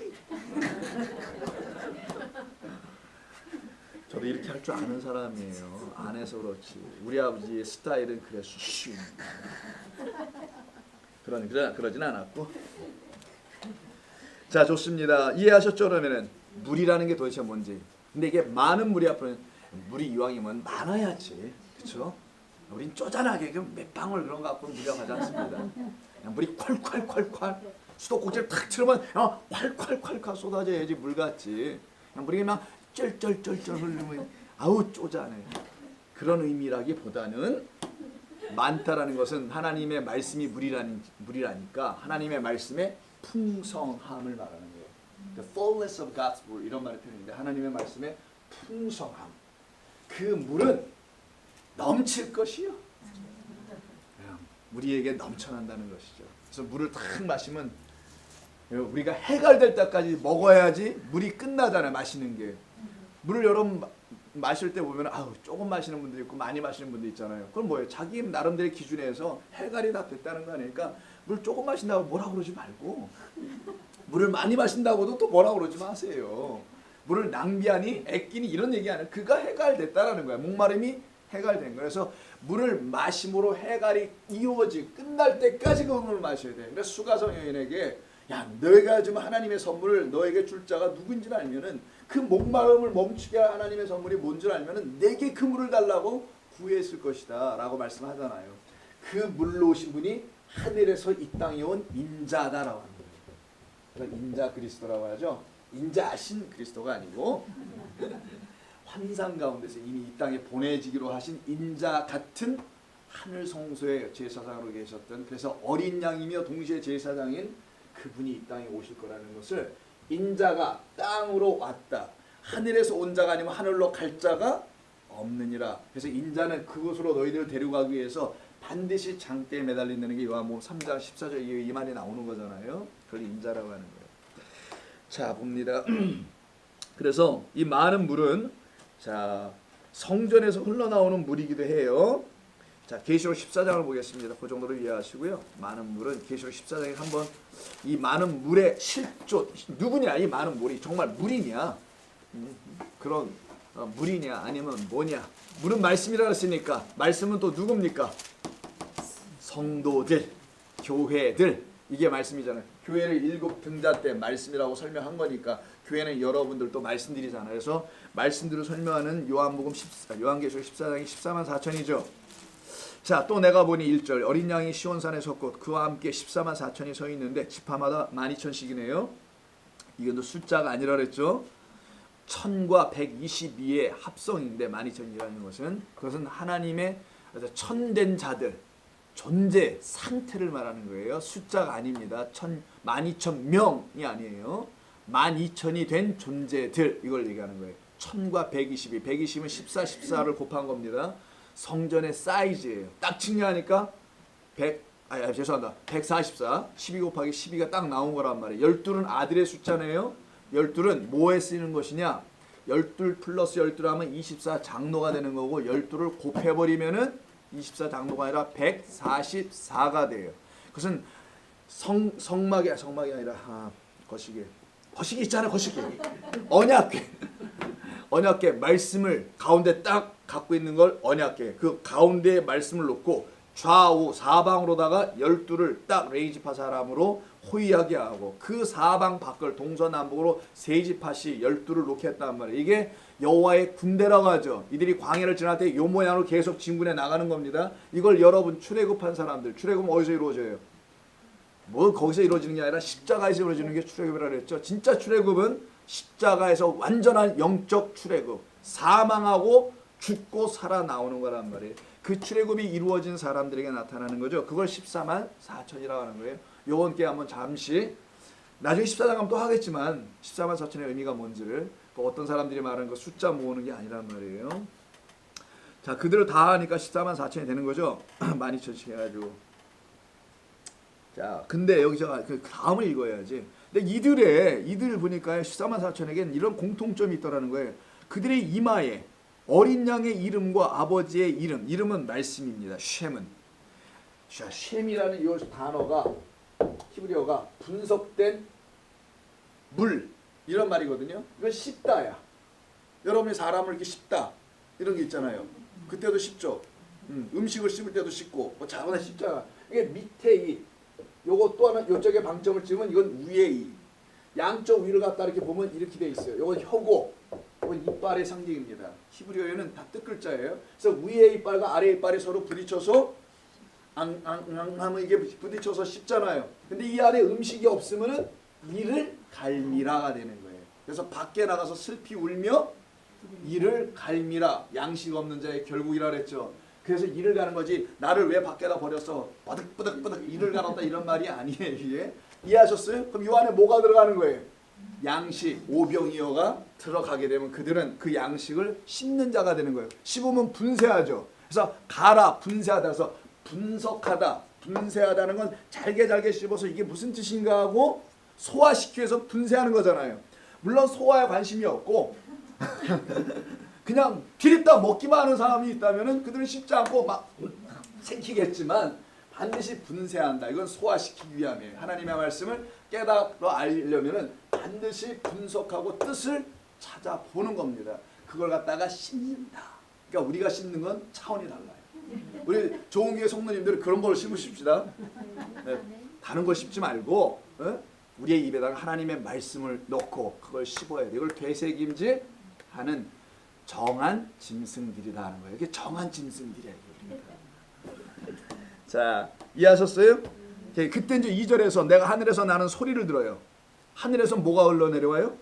저도 이렇게 할 줄 아는 사람이에요. 안 해서 그렇지. 우리 아버지의 스타일은 그랬어. 그러진 않았고. 자, 좋습니다. 이해하셨죠? 그러면은 물이라는 게 도대체 뭔지. 근데 이게 많은 물이 앞으로 물이 이왕이면 많아야지. 그렇죠? 우린 쪼잔하게 몇 방울 그런 거 갖고 물이 가지 않습니다. 그냥 물이 콸콸콸콸 수도꼭지를 탁 틀으면 콸콸콸콸 쏟아져야지 물 같지. 그냥 물이 막 쩔쩔쩔쩔 흐르면 아우 쪼잔해. 그런 의미라기보다는 많다라는 것은 하나님의 말씀이 물이라니까 하나님의 말씀의 풍성함을 말하는 거예요. The fullness of God's word 이런 말을 표현했는데 하나님의 말씀의 풍성함. 그 물은 넘칠 것이요. 우리에게 넘쳐난다는 것이죠. 그래서 물을 탁 마시면 우리가 해갈될 때까지 먹어야지 물이 끝나잖아요. 마시는 게. 물을 여러분 마실 때 보면 조금 마시는 분도 있고 많이 마시는 분도 있잖아요. 그건 뭐예요? 자기 나름대로의 기준에서 해갈이 다 됐다는 거 아니니까 물 조금 마신다고 뭐라 그러지 말고 물을 많이 마신다고도 또 뭐라 그러지 마세요. 물을 낭비하니 애끼니 이런 얘기 아니에요. 그가 해갈됐다라는 거야. 목마름이 해갈된 거예요. 그래서 물을 마심으로 해갈이 이루어지 끝날 때까지 그 물을 마셔야 돼. 그래서 수가성 여인에게 야 너희가 지금 하나님의 선물을 너에게 줄 자가 누군지를 알면은 그 목마름을 멈추게 할 하나님의 선물이 뭔지 알면은 내게 그 물을 달라고 구했을 것이다 라고 말씀하잖아요. 그 물로 오신 분이 하늘에서 이 땅에 온 인자다라고 하는 거예요. 그러니까 인자 그리스도라고 하죠. 인자하신 그리스도가 아니고 환상 가운데서 이미 이 땅에 보내지기로 하신 인자 같은 하늘 성소의 제사장으로 계셨던 그래서 어린 양이며 동시에 제사장인 그분이 이 땅에 오실 거라는 것을 인자가 땅으로 왔다. 하늘에서 온 자가 아니면 하늘로 갈 자가 없느니라. 그래서 인자는 그곳으로 너희들을 데려가기 위해서 반드시 장대에 매달린다는 게 요한복음 3장 14절 이 말이 나오는 거잖아요. 그걸 인자라고 하는 거예요. 자 봅니다. 그래서 이 많은 물은 자 성전에서 흘러나오는 물이기도 해요. 자 계시록 14장을 보겠습니다. 그 정도로 이해하시고요. 많은 물은 계시록 14장에 한번 이 많은 물의 실조 누구냐 이 많은 물이 정말 물이냐 그런 물이냐 아니면 뭐냐 물은 말씀이라고 했으니까 말씀은 또 누굽니까? 성도들 교회들 이게 말씀이잖아요. 교회를 7등자 때 말씀이라고 설명한 거니까 교회는 여러분들도 말씀드리잖아요. 그래서 말씀들을 설명하는 요한계시록 14장이 14만 4천이죠. 자, 또 내가 보니 1절 어린 양이 시온산에 섰고 그와 함께 14만 4천이 서 있는데 지파마다 12,000씩이네요. 이건 또 숫자가 아니라 그랬죠. 1000과 122의 합성인데 12,000이라는 것은 그것은 하나님의 천된 자들 존재 상태를 말하는 거예요. 숫자가 아닙니다. 12,000명이 아니에요. 12,000이 된 존재들 이걸 얘기하는 거예요. 1000과 122 120은 14, 14를 곱한 겁니다. 성전의 사이즈예요. 딱 측량하니까 144 12 곱하기 12가 딱 나온 거란 말이에요. 12는 아들의 숫자네요. 12는 뭐에 쓰이는 것이냐 12 플러스 12 하면 24 장로가 되는 거고 12를 곱해버리면은 24 장로가 아니라 144가 돼요. 그것은 성막이 아니라 거시기 있잖아요. 거시기 언약궤 말씀을 가운데 딱 갖고 있는 걸 언약궤 그 가운데에 말씀을 놓고 좌우 사방으로다가 12를 딱 레이지파 사람으로 호위하게 하고 그 사방 밖을 동서남북으로 세지파시 12를 놓게 했단 말이에요. 이게 여호와의 군대라고 하죠. 이들이 광야를 지날 때 요 모양으로 계속 진군해 나가는 겁니다. 이걸 여러분 출애굽한 사람들 출애굽은 어디서 이루어져요? 뭐 거기서 이루어지는 게 아니라 십자가에서 이루어지는 게 출애굽이라고 했죠. 진짜 출애굽은 십자가에서 완전한 영적 출애굽 사망하고 죽고 살아나오는 거란 말이에요. 그 출애굽이 이루어진 사람들에게 나타나는 거죠. 그걸 14만 4천이라고 하는 거예요. 요번 기회에 한번 잠시 나중에 14장 가면 또 하겠지만 14만 4천의 의미가 뭔지를 어떤 사람들이 말하는 거 숫자 모으는 게 아니란 말이에요. 자 그대로 다 하니까 14만 4천이 되는 거죠. 12,000씩 해가지고 자 근데 여기서 그 다음을 읽어야지. 근데 이들 보니까 14만 4천에겐 이런 공통점이 있더라는 거예요. 그들의 이마에 어린 양의 이름과 아버지의 이름은 말씀입니다. 쉔이라는 이 단어가 히브리어가 분석된 물 이런 말이거든요. 이건 씹다야. 여러분이 사람을 이렇게 씹다 이런 게 있잖아요. 그때도 씹죠. 음식을 씹을 때도 씹고 뭐 자거나 씹잖아. 이게 밑에 이 요거 또 하나 요쪽에 방점을 찍으면 이건 위에 이 양쪽 위를 갖다 이렇게 보면 이렇게 돼 있어요. 요건 혀고 이건 이빨의 상징입니다. 히브리어에는 다 뜻글자예요. 그래서 위에 이빨과 아래 이빨이 서로 부딪혀서 하면 이게 부딪혀서 씹잖아요. 근데 이 안에 음식이 없으면은 이를 갈미라가 되는 거예요. 그래서 밖에 나가서 슬피 울며 이를 갈미라, 양식 없는 자의 결국이라 그랬죠. 그래서 이를 가는 거지 나를 왜 밖에다 버렸어 버득버득버득 이를 갈았다 이런 말이 아니에요. 이게 이해하셨어요? 그럼 이 안에 뭐가 들어가는 거예요? 양식, 오병이어가 들어가게 되면 그들은 그 양식을 씹는 자가 되는 거예요. 씹으면 분쇄하죠. 그래서 가라, 분쇄하다. 그래서 분석하다, 분쇄하다는 건 잘게 씹어서 이게 무슨 뜻인가 하고 소화시키기 위해서 분쇄하는 거잖아요. 물론 소화에 관심이 없고 그냥 디립다 먹기만 하는 사람이 있다면 그들은 씹지 않고 막 생기겠지만 반드시 분쇄한다. 이건 소화시키기 위함이에요. 하나님의 말씀을 깨달아 알려면 반드시 분석하고 뜻을 찾아보는 겁니다. 그걸 갖다가 씹는다. 그러니까 우리가 씹는 건 차원이 달라요. 우리 좋은 교회 성도님들은 그런 걸 씹으십시다. 네, 다른 걸 씹지 말고 우리의 입에다가 하나님의 말씀을 넣고 그걸 씹어야 돼요. 이걸 되새김질하는 정한 짐승들이다 하는 거예요. 이게 정한 짐승들이에요. 자, 이해하셨어요? 그때 이제 2절에서 내가 하늘에서 나는 소리를 들어요. 하늘에서 뭐가 흘러내려와요?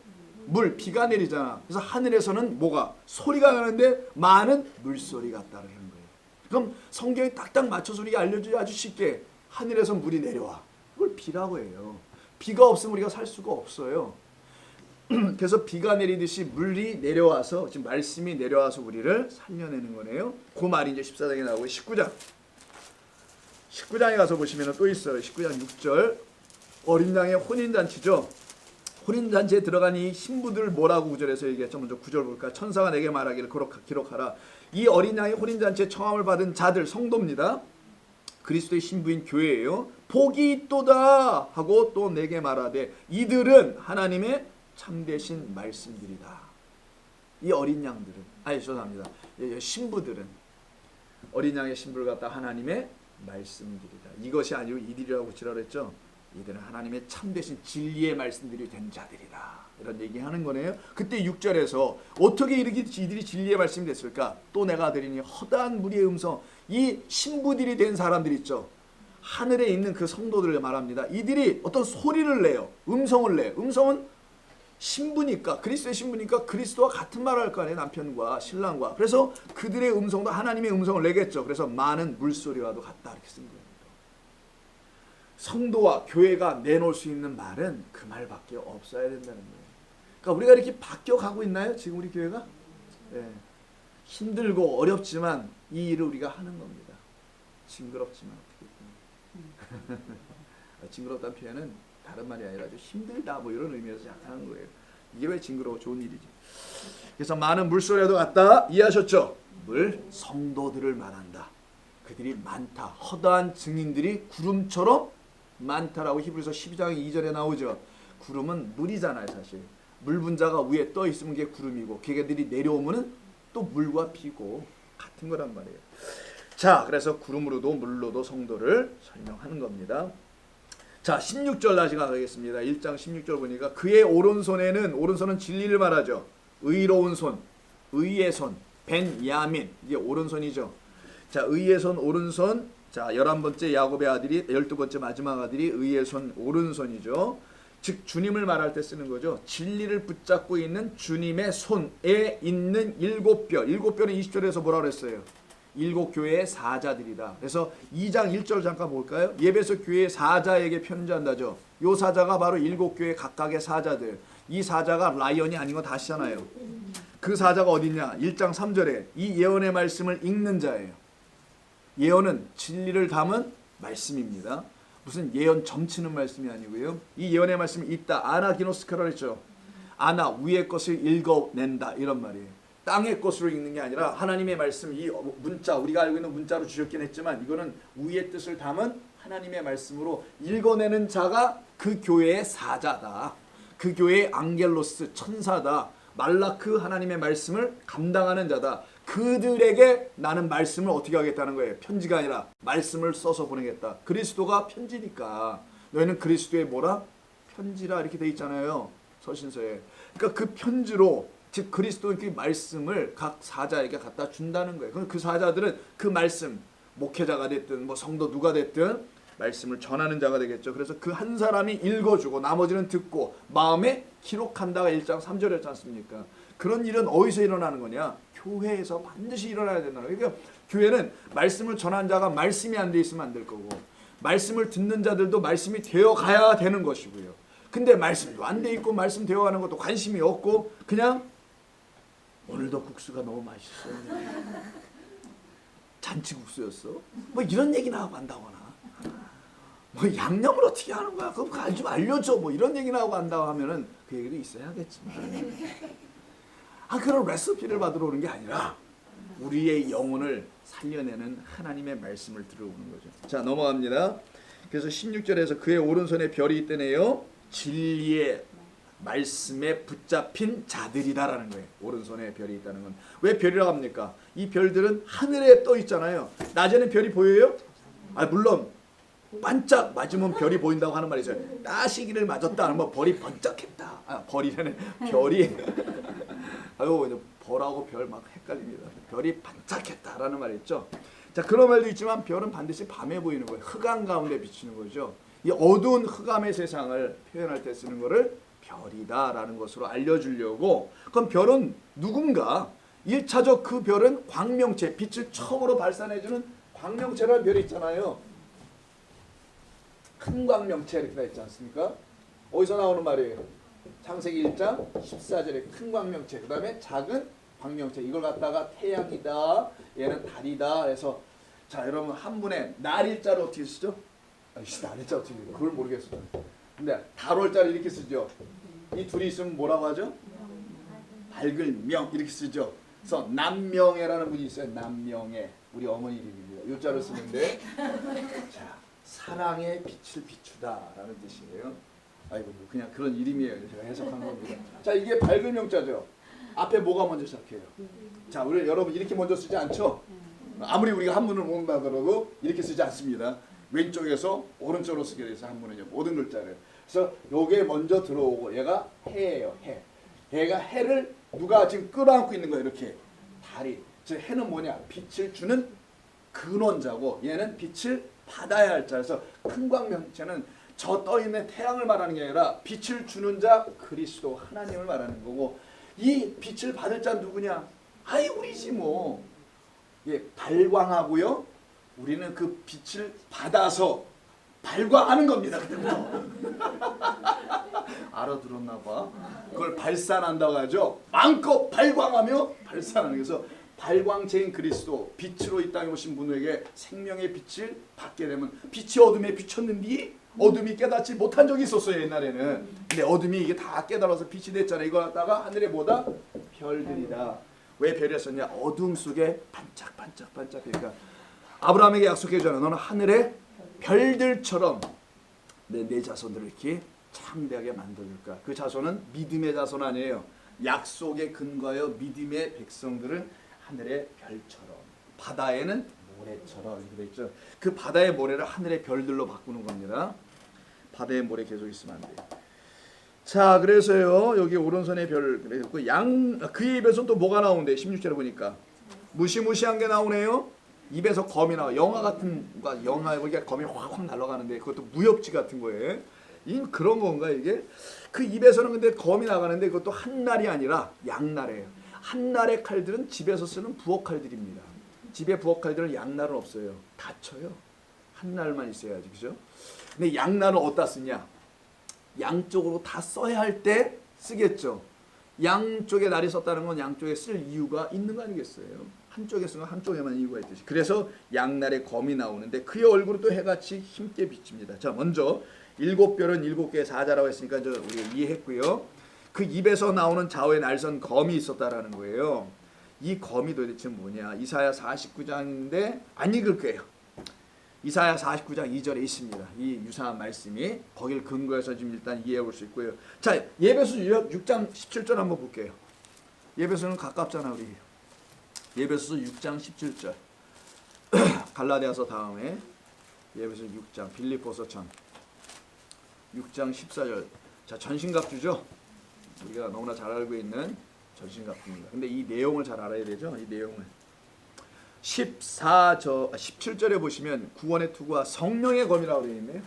물, 비가 내리잖아. 그래서 하늘에서는 뭐가? 소리가 나는데 많은 물소리가 따르는 거예요. 그럼 성경에 딱딱 맞춰서 우리가 알려줘야 아주 쉽게 하늘에서 물이 내려와. 그걸 비라고 해요. 비가 없으면 우리가 살 수가 없어요. 그래서 비가 내리듯이 물이 내려와서 지금 말씀이 내려와서 우리를 살려내는 거네요. 그 말이 이제 14장에 나오고 19장에 가서 보시면 또 있어요. 19장 6절 어린 양의 혼인잔치죠. 혼인잔치에 들어간 이 신부들 뭐라고 9절에서 얘기했죠. 먼저 9절 볼까. 천사가 내게 말하기를 기록하라. 이 어린 양의 혼인잔치에 청함을 받은 자들 성도입니다. 그리스도의 신부인 교회예요. 복이 있도다 하고 또 내게 말하되 이들은 하나님의 참되신 말씀들이다. 이 어린 양들은 죄송합니다. 신부들은 어린 양의 신부를 갖다 하나님의 말씀들이다. 이것이 아니고 이들이라고 붙이라고 했죠. 이들은 하나님의 참되신 진리의 말씀들이 된 자들이다. 이런 얘기하는 거네요. 그때 6절에서 어떻게 이렇게 이들이 진리의 말씀이 됐을까? 또 내가 들으니 허다한 무리의 음성. 이 신부들이 된 사람들 있죠. 하늘에 있는 그 성도들을 말합니다. 이들이 어떤 소리를 내요. 음성을 내요. 음성은 신부니까, 그리스도의 신부니까 그리스도와 같은 말을 할 거 아니에요. 남편과 신랑과. 그래서 그들의 음성도 하나님의 음성을 내겠죠. 그래서 많은 물소리와도 같다 이렇게 쓴 거예요. 성도와 교회가 내놓을 수 있는 말은 그 말밖에 없어야 된다는 거예요. 그러니까 우리가 이렇게 바뀌어가고 있나요? 지금 우리 교회가? 네. 힘들고 어렵지만 이 일을 우리가 하는 겁니다. 징그럽지만 어떻게 징그럽다는 표현은 다른 말이 아니라 좀 힘들다 뭐 이런 의미에서 약간 하는 거예요. 이게 왜 징그러워? 좋은 일이지. 그래서 많은 물소리와도 같다. 이해하셨죠? 성도들을 말한다. 그들이 많다. 허다한 증인들이 구름처럼 많다라고 히브리서 12장 2절에 나오죠. 구름은 물이잖아요. 사실 물 분자가 위에 떠 있으면 그게 구름이고 걔들이 내려오면은 또 물과 비고 같은 거란 말이에요. 자, 그래서 구름으로도 물로도 성도를 설명하는 겁니다. 자, 16절 다시 가겠습니다. 1장 16절 보니까 그의 오른손은 진리를 말하죠. 의로운 손, 의의 손, 벤야민, 이게 오른손이죠. 자, 의의 손, 오른손. 자, 11번째 야곱의 아들이 12번째 마지막 아들이 의의 손, 오른손이죠. 즉 주님을 말할 때 쓰는 거죠. 진리를 붙잡고 있는 주님의 손에 있는 일곱 뼈. 일곱 뼈는 20절에서 뭐라 그랬어요? 일곱 교회의 사자들이다. 그래서 2장 1절 잠깐 볼까요? 예배소 교회의 사자에게 편지한다죠. 요 사자가 바로 일곱 교회 각각의 사자들. 이 사자가 라이언이 아닌 거 다 아시잖아요. 그 사자가 어디냐? 1장 3절에 이 예언의 말씀을 읽는 자예요. 예언은 진리를 담은 말씀입니다. 무슨 예언 점치는 말씀이 아니고요. 이 예언의 말씀이 있다. 아나기노스카라 했죠. 아나 위의 것을 읽어낸다 이런 말이에요. 땅의 것으로 읽는 게 아니라 하나님의 말씀, 이 문자, 우리가 알고 있는 문자로 주셨긴 했지만 이거는 위의 뜻을 담은 하나님의 말씀으로 읽어내는 자가 그 교회의 사자다. 그 교회의 앙겔로스, 천사다. 말라크 하나님의 말씀을 감당하는 자다. 그들에게 나는 말씀을 어떻게 하겠다는 거예요. 편지가 아니라 말씀을 써서 보내겠다. 그리스도가 편지니까 너희는 그리스도의 뭐라? 편지라 이렇게 돼 있잖아요. 서신서에. 그러니까 그 편지로 즉 그리스도의 그 말씀을 각 사자에게 갖다 준다는 거예요. 그럼 그 사자들은 그 말씀 목회자가 됐든 뭐 성도 누가 됐든 말씀을 전하는 자가 되겠죠. 그래서 그 한 사람이 읽어주고 나머지는 듣고 마음에 기록한다가 1장 3절이었지 않습니까? 그런 일은 어디서 일어나는 거냐? 교회에서 반드시 일어나야 된다는 거예요. 그러니까 교회는 말씀을 전한 자가 말씀이 안 돼 있으면 안 될 거고 말씀을 듣는 자들도 말씀이 되어 가야 되는 것이고요. 근데 말씀도 안 돼 있고 말씀 되어 가는 것도 관심이 없고 그냥 오늘도 국수가 너무 맛있어. 잔치국수였어. 뭐 이런 얘기나 하고 한다거나 뭐 양념을 어떻게 하는 거야? 그거 좀 알려줘. 뭐 이런 얘기나 하고 한다고 하면은 그 얘기도 있어야겠지만 그런 레시피를 받으러 오는 게 아니라 우리의 영혼을 살려내는 하나님의 말씀을 들어오는 거죠. 자 넘어갑니다. 그래서 16절에서 그의 오른손에 별이 있더네요. 진리의 말씀에 붙잡힌 자들이다라는 거예요. 오른손에 별이 있다는 건. 왜 별이라고 합니까? 이 별들은 하늘에 떠 있잖아요. 낮에는 별이 보여요? 물론 반짝 맞으면 별이 보인다고 하는 말이 있어요. 따시기를 맞았다 하면 벌이 번쩍했다. 벌이라는 별이 아유 벌하고 별 막 헷갈립니다. 별이 반짝했다라는 말이 있죠. 자 그런 말도 있지만 별은 반드시 밤에 보이는 거예요. 흑암 가운데 비치는 거죠. 이 어두운 흑암의 세상을 표현할 때 쓰는 거를 별이다라는 것으로 알려주려고. 그럼 별은 누군가? 1차적 그 별은 광명체, 빛을 처음으로 발산해주는 광명체라는 별이 있잖아요. 큰 광명체 이렇게 돼 있지 않습니까? 어디서 나오는 말이에요? 창세기 1장 14절에 큰 광명체, 그 다음에 작은 광명체. 이걸 갖다가 태양이다, 얘는 달이다 해서. 자 여러분 한 분의 날일자를 어떻게 쓰죠? 날일자 어떻게 쓰죠? 그걸 모르겠어요. 근데 달월자를 이렇게 쓰죠. 이 둘이 있으면 뭐라고 하죠? 밝을 명 이렇게 쓰죠. 그래서 남명애라는 분이 있어요. 남명애. 우리 어머니 이름입니다. 요자를 쓰는데 자 사랑의 빛을 비추다라는 뜻이에요. 아이고 그냥 그런 이름이에요. 제가 해석한 겁니다. 자 이게 밝을 명자죠. 앞에 뭐가 먼저 시작해요? 자 우리 여러분 이렇게 먼저 쓰지 않죠? 아무리 우리가 한문을 모른다 하더라도 이렇게 쓰지 않습니다. 왼쪽에서 오른쪽으로 쓰게 돼서 한문은요. 모든 글자를. 그래서 요게 먼저 들어오고 얘가 해예요. 해. 얘가 해를 누가 지금 끌어안고 있는 거예요. 이렇게 달이. 즉 해는 뭐냐? 빛을 주는 근원자고 얘는 빛을 받아야 할 자. 그래서 큰 광명체는 저 떠있는 태양을 말하는 게 아니라 빛을 주는 자 그리스도 하나님을 말하는 거고 이 빛을 받을 자 누구냐? 우리지 뭐. 예, 발광하고요. 우리는 그 빛을 받아서 발광하는 겁니다. 그때부터. 알아들었나 봐. 그걸 발산한다고 하죠. 마음껏 발광하며 발산하는. 그래서 발광체인 그리스도, 빛으로 이 땅에 오신 분에게 생명의 빛을 받게 되면 빛이 어둠에 비쳤는데 어둠이 깨닫지 못한 적이 있었어요. 옛날에는. 근데 어둠이 이게 다 깨달아서 빛이 됐잖아요. 이거 갖다가 하늘에 뭐다? 별들이다. 왜 별이었었냐? 어둠 속에 반짝반짝반짝. 그러니까 아브라함에게 약속해주잖아. 너는 하늘의 별들처럼 내 자손들을 이렇게 창대하게 만들까. 그 자손은 믿음의 자손 아니에요. 약속에 근거하여 믿음의 백성들은 하늘의 별처럼, 바다에는 모래처럼 이렇게 돼 있죠. 그 바다의 모래를 하늘의 별들로 바꾸는 겁니다. 바다의 모래 계속 있으면 안 돼요. 자, 그래서요 여기 오른손의 별 그랬고 그의 입에서 또 뭐가 나오는데 16절에 보니까 무시무시한 게 나오네요. 입에서 검이 나와. 영화 같은 영화 보니까 검이 확확 날아가는데 그것도 무협지 같은 거예요. 이 그런 건가 이게? 그 입에서는 근데 검이 나가는데 그것도 한 날이 아니라 양날이에요. 한 날의 칼들은 집에서 쓰는 부엌 칼들입니다. 집에 부엌 칼들은 양날은 없어요. 다쳐요. 한 날만 있어야지, 그죠? 근데 양날은 어디다 쓰냐? 양쪽으로 다 써야 할 때 쓰겠죠. 양쪽에 날이 썼다는 건 양쪽에 쓸 이유가 있는 거 아니겠어요? 한쪽에 쓰면 한쪽에만 이유가 있듯이. 그래서 양날에 검이 나오는데 그의 얼굴은 또 해같이 힘께 비칩니다. 자, 먼저 7별은 7개의 사자라고 했으니까 우리가 이해했고요. 그 입에서 나오는 좌우에 날선 검이 있었다라는 거예요. 이 검이 도대체 뭐냐? 이사야 49장인데 안 읽을 거예요. 이사야 49장 2절에 있습니다. 이 유사한 말씀이 거길 근거해서 지금 일단 이해해 볼 수 있고요. 자, 예배서 6장 17절 한번 볼게요. 예배소는 가깝잖아 우리. 예배소 6장 17절. 갈라디아서 다음에 예배소 6장, 빌립보서 전 6장 14절. 자, 전신갑주죠. 우리가 너무나 잘 알고 있는 전신갑주입니다. 근데 이 내용을 잘 알아야 되죠. 이 내용을 17절에 보시면 구원의 투구와 성령의 검이라고 되어 있네요.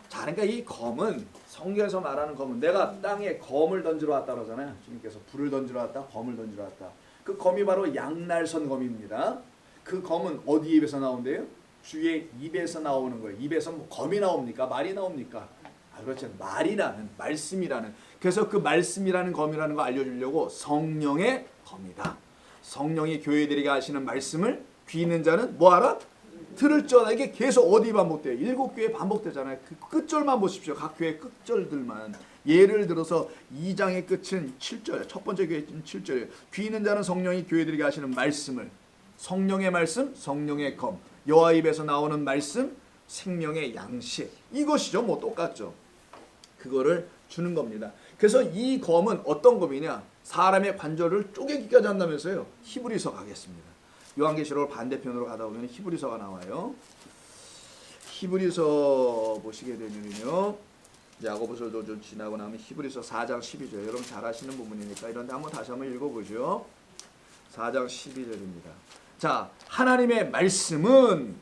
자, 그러니까 이 검은 성경에서 말하는 검은 내가 땅에 검을 던지러 왔다 그러잖아요. 주님께서 불을 던지러 왔다, 검을 던지러 왔다. 그 검이 바로 양날선 검입니다. 그 검은 어디 입에서 나온대요? 주의 입에서 나오는 거예요. 입에서 뭐 검이 나옵니까? 말이 나옵니까? 그렇죠. 말이라는, 말씀이라는. 그래서 그 말씀이라는 검이라는 거 알려주려고 성령의 검이다. 성령이 교회들에게 하시는 말씀을 귀 있는 자는 뭐하라? 들을 줄 알아. 이게 계속 어디 반복돼요? 7교회 반복되잖아요. 그 끝절만 보십시오. 각 교회 끝절들만. 예를 들어서 2장의 끝은 7절, 첫 번째 교회는 7절이에요. 귀 있는 자는 성령이 교회들에게 하시는 말씀을, 성령의 말씀, 성령의 검, 여호와 입에서 나오는 말씀, 생명의 양식, 이것이죠. 뭐 똑같죠. 그거를 주는 겁니다. 그래서 이 검은 어떤 검이냐? 사람의 관절을 쪼개기까지 한다면서요. 히브리서 가겠습니다. 요한계시록 반대편으로 가다 보면 히브리서가 나와요. 히브리서 보시게 되면요. 야고보서도 좀 지나고 나면 히브리서 4장 12절. 여러분 잘 아시는 부분이니까 이런데 한번 다시 한번 읽어보죠. 4장 12절입니다. 자, 하나님의 말씀은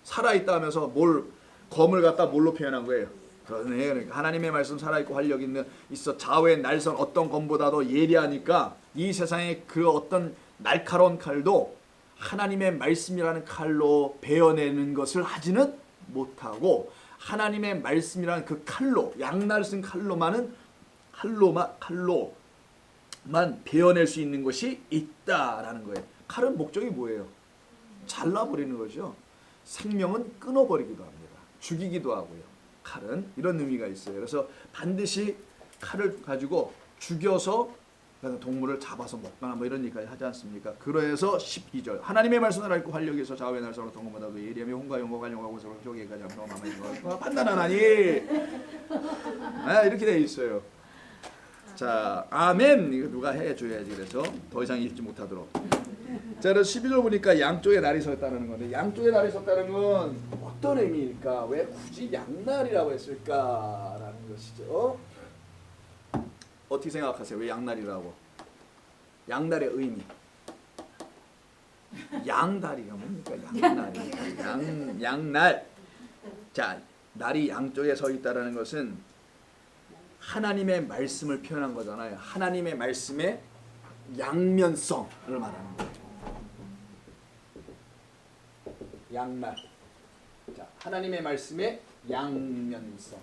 살아있다 하면서 검을 갖다 뭘로 표현한 거예요? 그러네. 그러니까 하나님의 말씀 살아있고 활력 있어 좌우의 날선 어떤 검보다도 예리하니까 이 세상의 그 어떤 날카로운 칼도 하나님의 말씀이라는 칼로 베어내는 것을 하지는 못하고 하나님의 말씀이라는 그 칼로 양날선 칼로만 베어낼 수 있는 것이 있다라는 거예요. 칼은 목적이 뭐예요? 잘라버리는 거죠. 생명은 끊어버리기도 합니다. 죽이기도 하고요. 칼은 이런 의미가 있어요. 그래서 반드시 칼을 가지고 죽여서 동물을 잡아서 먹거나 뭐 이런 얘기까지 하지 않습니까? 그래서 12절 하나님의 말씀을 알고 활력이 있어 좌우의 날선으로 동검보다도 예리하며 홍과 용과 관용과 고소로 조개까지 함께 마마이고 판단하나니 이렇게 되어 있어요. 자, 아멘. 이거 누가 해줘야지. 그래서 더 이상 읽지 못하도록. 자, 그래서 12절 보니까 양쪽에 날이 서 있다는 건데 양쪽에 날이 섰다는 건 어떤 의미일까? 왜 굳이 양날이라고 했을까라는 것이죠. 어떻게 생각하세요? 왜 양날이라고? 양날의 의미. 양다리가 뭡니까? 양날이. 양날. 자, 날이 양쪽에 서 있다라는 것은 하나님의 말씀을 표현한 거잖아요. 하나님의 말씀의 양면성을 말하는 거예요. 양날. 자, 하나님의 말씀의 양면성.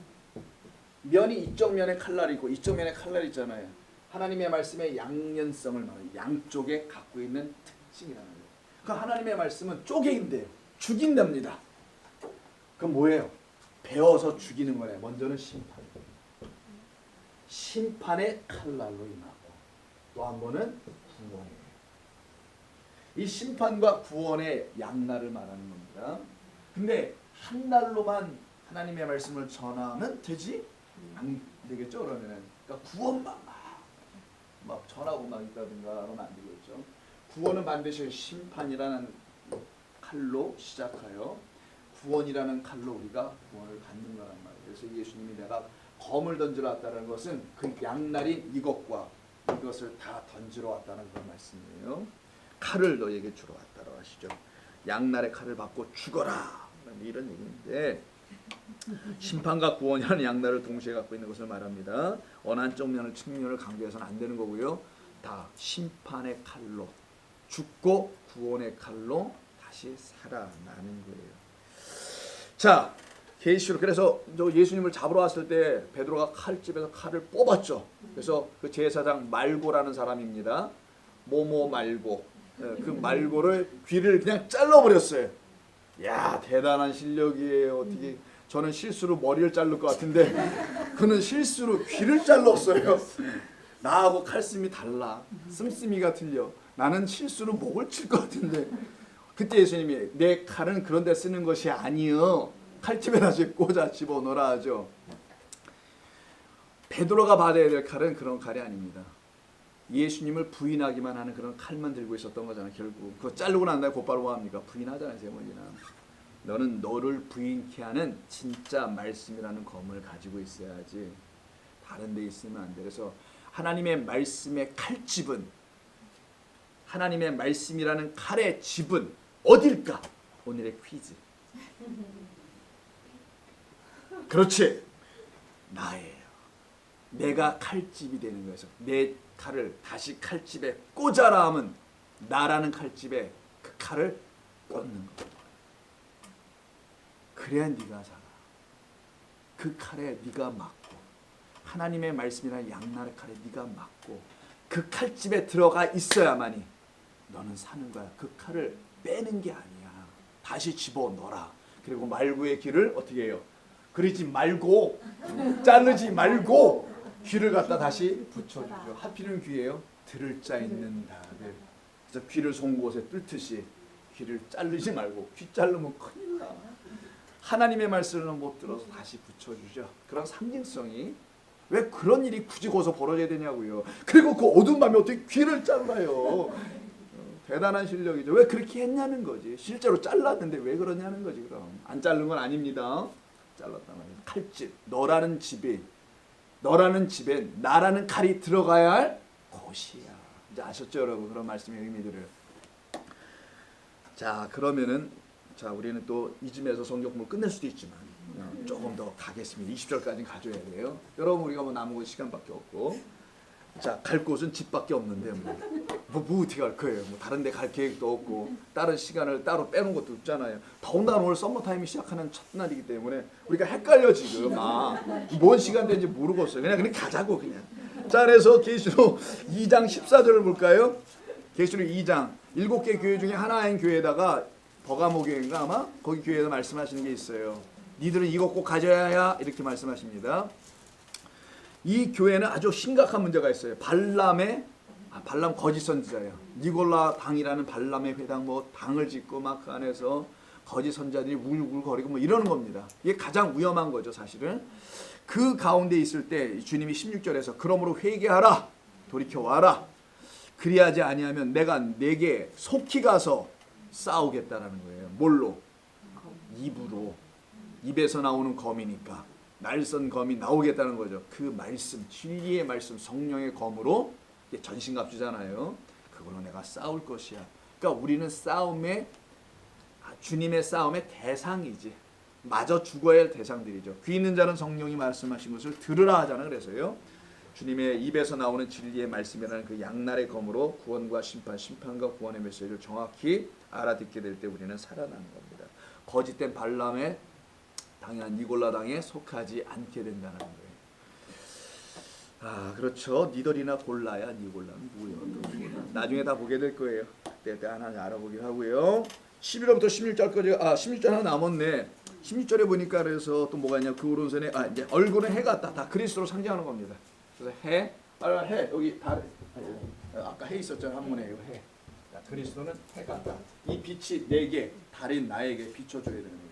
면이 이쪽 면에 칼날이 있고 이쪽 면에 칼날이 있잖아요. 하나님의 말씀의 양면성을 말해요. 양쪽에 갖고 있는 특징이라는 거예요. 그 하나님의 말씀은 쪼개인데요. 죽인답니다. 그럼 뭐예요? 베어서 죽이는 거예요. 먼저는 심판. 심판의 칼날로 임하고 또 한 번은 구원이에요. 이 심판과 구원의 양날을 말하는 겁니다. 근데 한 날로만 하나님의 말씀을 전하면 되지? 안 되겠죠. 그러면은 그러니까 구원만 막 전하고 막 있다든가 그러면 안 되겠죠. 구원은 반드시 심판이라는 칼로 시작하여 구원이라는 칼로 우리가 구원을 갖는 거란 말이에요. 그래서 예수님이 내가 검을 던지러 왔다는 것은 그 양날인 이것과 이것을 다 던지러 왔다는 그런 말씀이에요. 칼을 너에게 주러 왔다고 하시죠. 양날의 칼을 받고 죽어라 이런 얘기인데 심판과 구원이라는 양날을 동시에 갖고 있는 것을 말합니다. 어느 한쪽 측면을 강조해서는 안 되는 거고요. 다 심판의 칼로 죽고 구원의 칼로 다시 살아나는 거예요. 자, 계시록 그래서 예수님을 잡으러 왔을 때 베드로가 칼집에서 칼을 뽑았죠. 그래서 그 제사장 말고라는 사람입니다. 모모 말고 그 말고를 귀를 그냥 잘라버렸어요. 야, 대단한 실력이에요. 어떻게 저는 실수로 머리를 자를 것 같은데 그는 실수로 귀를 잘랐어요. 나하고 칼씀이 달라. 씀씀이가 틀려. 나는 실수로 목을 칠 것 같은데 그때 예수님이 내 칼은 그런 데 쓰는 것이 아니요. 칼집에다 꽂아 집어넣으라 하죠. 베드로가 받아야 될 칼은 그런 칼이 아닙니다. 예수님을 부인하기만 하는 그런 칼만 들고 있었던 거잖아요. 결국 그거 자르고 난 다음에 곧바로 뭐 합니까? 부인하잖아요. 제목이나 너는 너를 부인케 하는 진짜 말씀이라는 검을 가지고 있어야지 다른 데 있으면 안 돼. 그래서 하나님의 말씀의 칼집은, 하나님의 말씀이라는 칼의 집은 어딜까? 오늘의 퀴즈. 그렇지, 나예요. 내가 칼집이 되는 거예요. 내 칼을 다시 칼집에 꽂아라 하면 나라는 칼집에 그 칼을 꽂는 거예요. 그래야 네가 살아. 그 칼에 네가 맞고, 하나님의 말씀이라는 양날의 칼에 네가 맞고, 그 칼집에 들어가 있어야만이 너는 사는 거야. 그 칼을 빼는 게 아니야. 다시 집어넣어라. 그리고 말구의 귀를 어떻게 해요? 그러지 말고, 자르지 말고 귀를 갖다 다시 붙여주죠. 하필은 귀예요. 들을 자 있는 다들. 그래서 귀를 송곳에 뚫듯이 귀를 자르지 말고, 귀 자르면 큰일 나. 하나님의 말씀을 못 들어서 다시 붙여주죠. 그런 상징성이, 왜 그런 일이 굳이 거기서 벌어져야 되냐고요. 그리고 그 어두운 밤에 어떻게 귀를 잘라요. 대단한 실력이죠. 왜 그렇게 했냐는 거지. 실제로 잘랐는데 왜 그러냐는 거지. 그럼 안 자른 건 아닙니다. 잘랐단 말이에요. 칼집. 너라는 집에 나라는 칼이 들어가야 할 곳이야. 이제 아셨죠, 여러분? 그런 말씀의 의미들을. 자, 그러면은 우리는 또 이쯤에서 성경 공부를 끝낼 수도 있지만 조금 더 가겠습니다. 20절까지 가져야 돼요. 여러분, 우리가 뭐 남은 건 시간밖에 없고, 자, 갈 곳은 집밖에 없는데 뭐 어떻게 갈 거예요? 뭐 다른 데 갈 계획도 없고, 다른 시간을 따로 빼놓은 것도 없잖아요. 더군다나 오늘 썸머타임이 시작하는 첫날이기 때문에 우리가 헷갈려 지금. 뭔 시간대인지 모르겠어요. 그냥 가자고 그냥. 자, 그래서 계시록 2장 14절을 볼까요? 계시록 2장 7개 교회 중에 하나인 교회에다가 버가모 교회인가 아마? 거기 교회에서 말씀하시는 게 있어요. 니들은 이것 꼭 가져야 이렇게 말씀하십니다. 이 교회는 아주 심각한 문제가 있어요. 발람 거짓 선지자예요. 니골라 당이라는 발람의 회당 뭐 당을 짓고 막 그 안에서 거짓 선지자들이 울울거리고 뭐 이러는 겁니다. 이게 가장 위험한 거죠, 사실은. 그 가운데 있을 때 주님이 16절에서 그러므로 회개하라, 돌이켜 와라. 그리하지 아니하면 내가 네게 속히 가서 싸우겠다라는 거예요. 뭘로? 입으로. 입에서 나오는 검이니까 날선 검이 나오겠다는 거죠. 그 말씀, 진리의 말씀, 성령의 검으로 전신갑주잖아요. 그걸로 내가 싸울 것이야. 그러니까 우리는 주님의 싸움의 대상이지. 마저 죽어야 할 대상들이죠. 귀 있는 자는 성령이 말씀하신 것을 들으라 하잖아요. 그래서요. 주님의 입에서 나오는 진리의 말씀이라는 그 양날의 검으로 구원과 심판과 구원의 메시지를 정확히 알아듣게 될 때 우리는 살아나는 겁니다. 거짓된 발람의 당연한 니골라 당에 속하지 않게 된다는 거예요. 그렇죠. 니들이나 골라야 니골라는 누구예요? 나중에 다 보게 될 거예요. 그때 하나 알아보긴 하고요. 11절부터 16절까지 16절 하나 남았네. 16절에 보니까 그래서 또 뭐가 있냐? 그 오른손에 이제 얼굴은 해 같다. 다 그리스도로 상징하는 겁니다. 그래서 해 여기 달 아까 해 있었잖아요. 한문에 해. 그리스도는 해 같다. 이 빛이 내게 달인 나에게 비춰줘야 되는 거예요.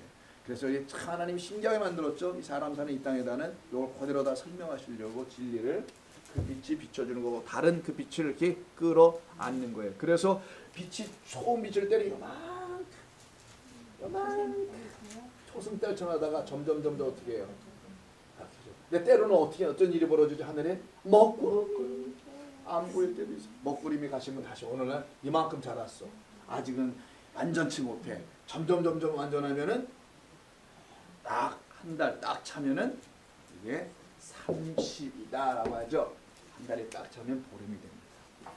그래서 하나님이 신기하게 만들었죠. 이 사람 사는 이 땅에다는 이걸 그대로 다 설명하시려고 진리를 그 빛이 비춰주는 거고 다른 그 빛을 이렇게 끌어안는 거예요. 그래서 빛이 처음 빛을 때리고 요만 초승 떨쳐나다가 점점 더 어떻게 해요? 근데 때로는 어떤 일이 벌어지지? 하늘에 먹구름 안 보일 때도 있어. 먹구름이 가시면 다시 어느 날 이만큼 자랐어. 아직은 완전치 못해. 점점 완전하면은 딱 한 달 딱 차면은 이게 30이다라고 하죠. 한 달이 딱 차면 보름이 됩니다.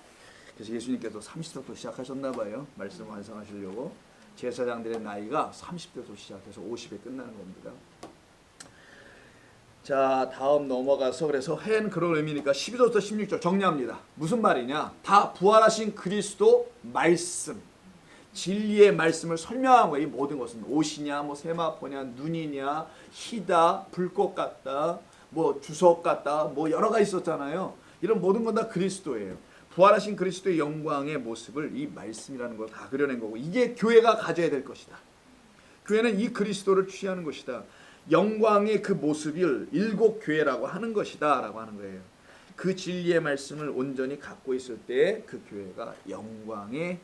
그래서 예수님께서 30세부터 시작하셨나 봐요. 말씀 완성하시려고. 제사장들의 나이가 30대부터 시작해서 50에 끝나는 겁니다. 자, 다음 넘어가서 그래서 해는 그런 의미니까 12절부터 16절 정리합니다. 무슨 말이냐? 다 부활하신 그리스도 말씀. 진리의 말씀을 설명한 거예요. 이 모든 것은 옷이냐, 뭐 세마포냐, 눈이냐, 희다, 불꽃 같다, 뭐 주석 같다, 뭐 여러 가지 있었잖아요. 이런 모든 건 다 그리스도예요. 부활하신 그리스도의 영광의 모습을 이 말씀이라는 걸 다 그려낸 거고 이게 교회가 가져야 될 것이다. 교회는 이 그리스도를 취하는 것이다. 영광의 그 모습을 일곱 교회라고 하는 것이다 라고 하는 거예요. 그 진리의 말씀을 온전히 갖고 있을 때 그 교회가 영광의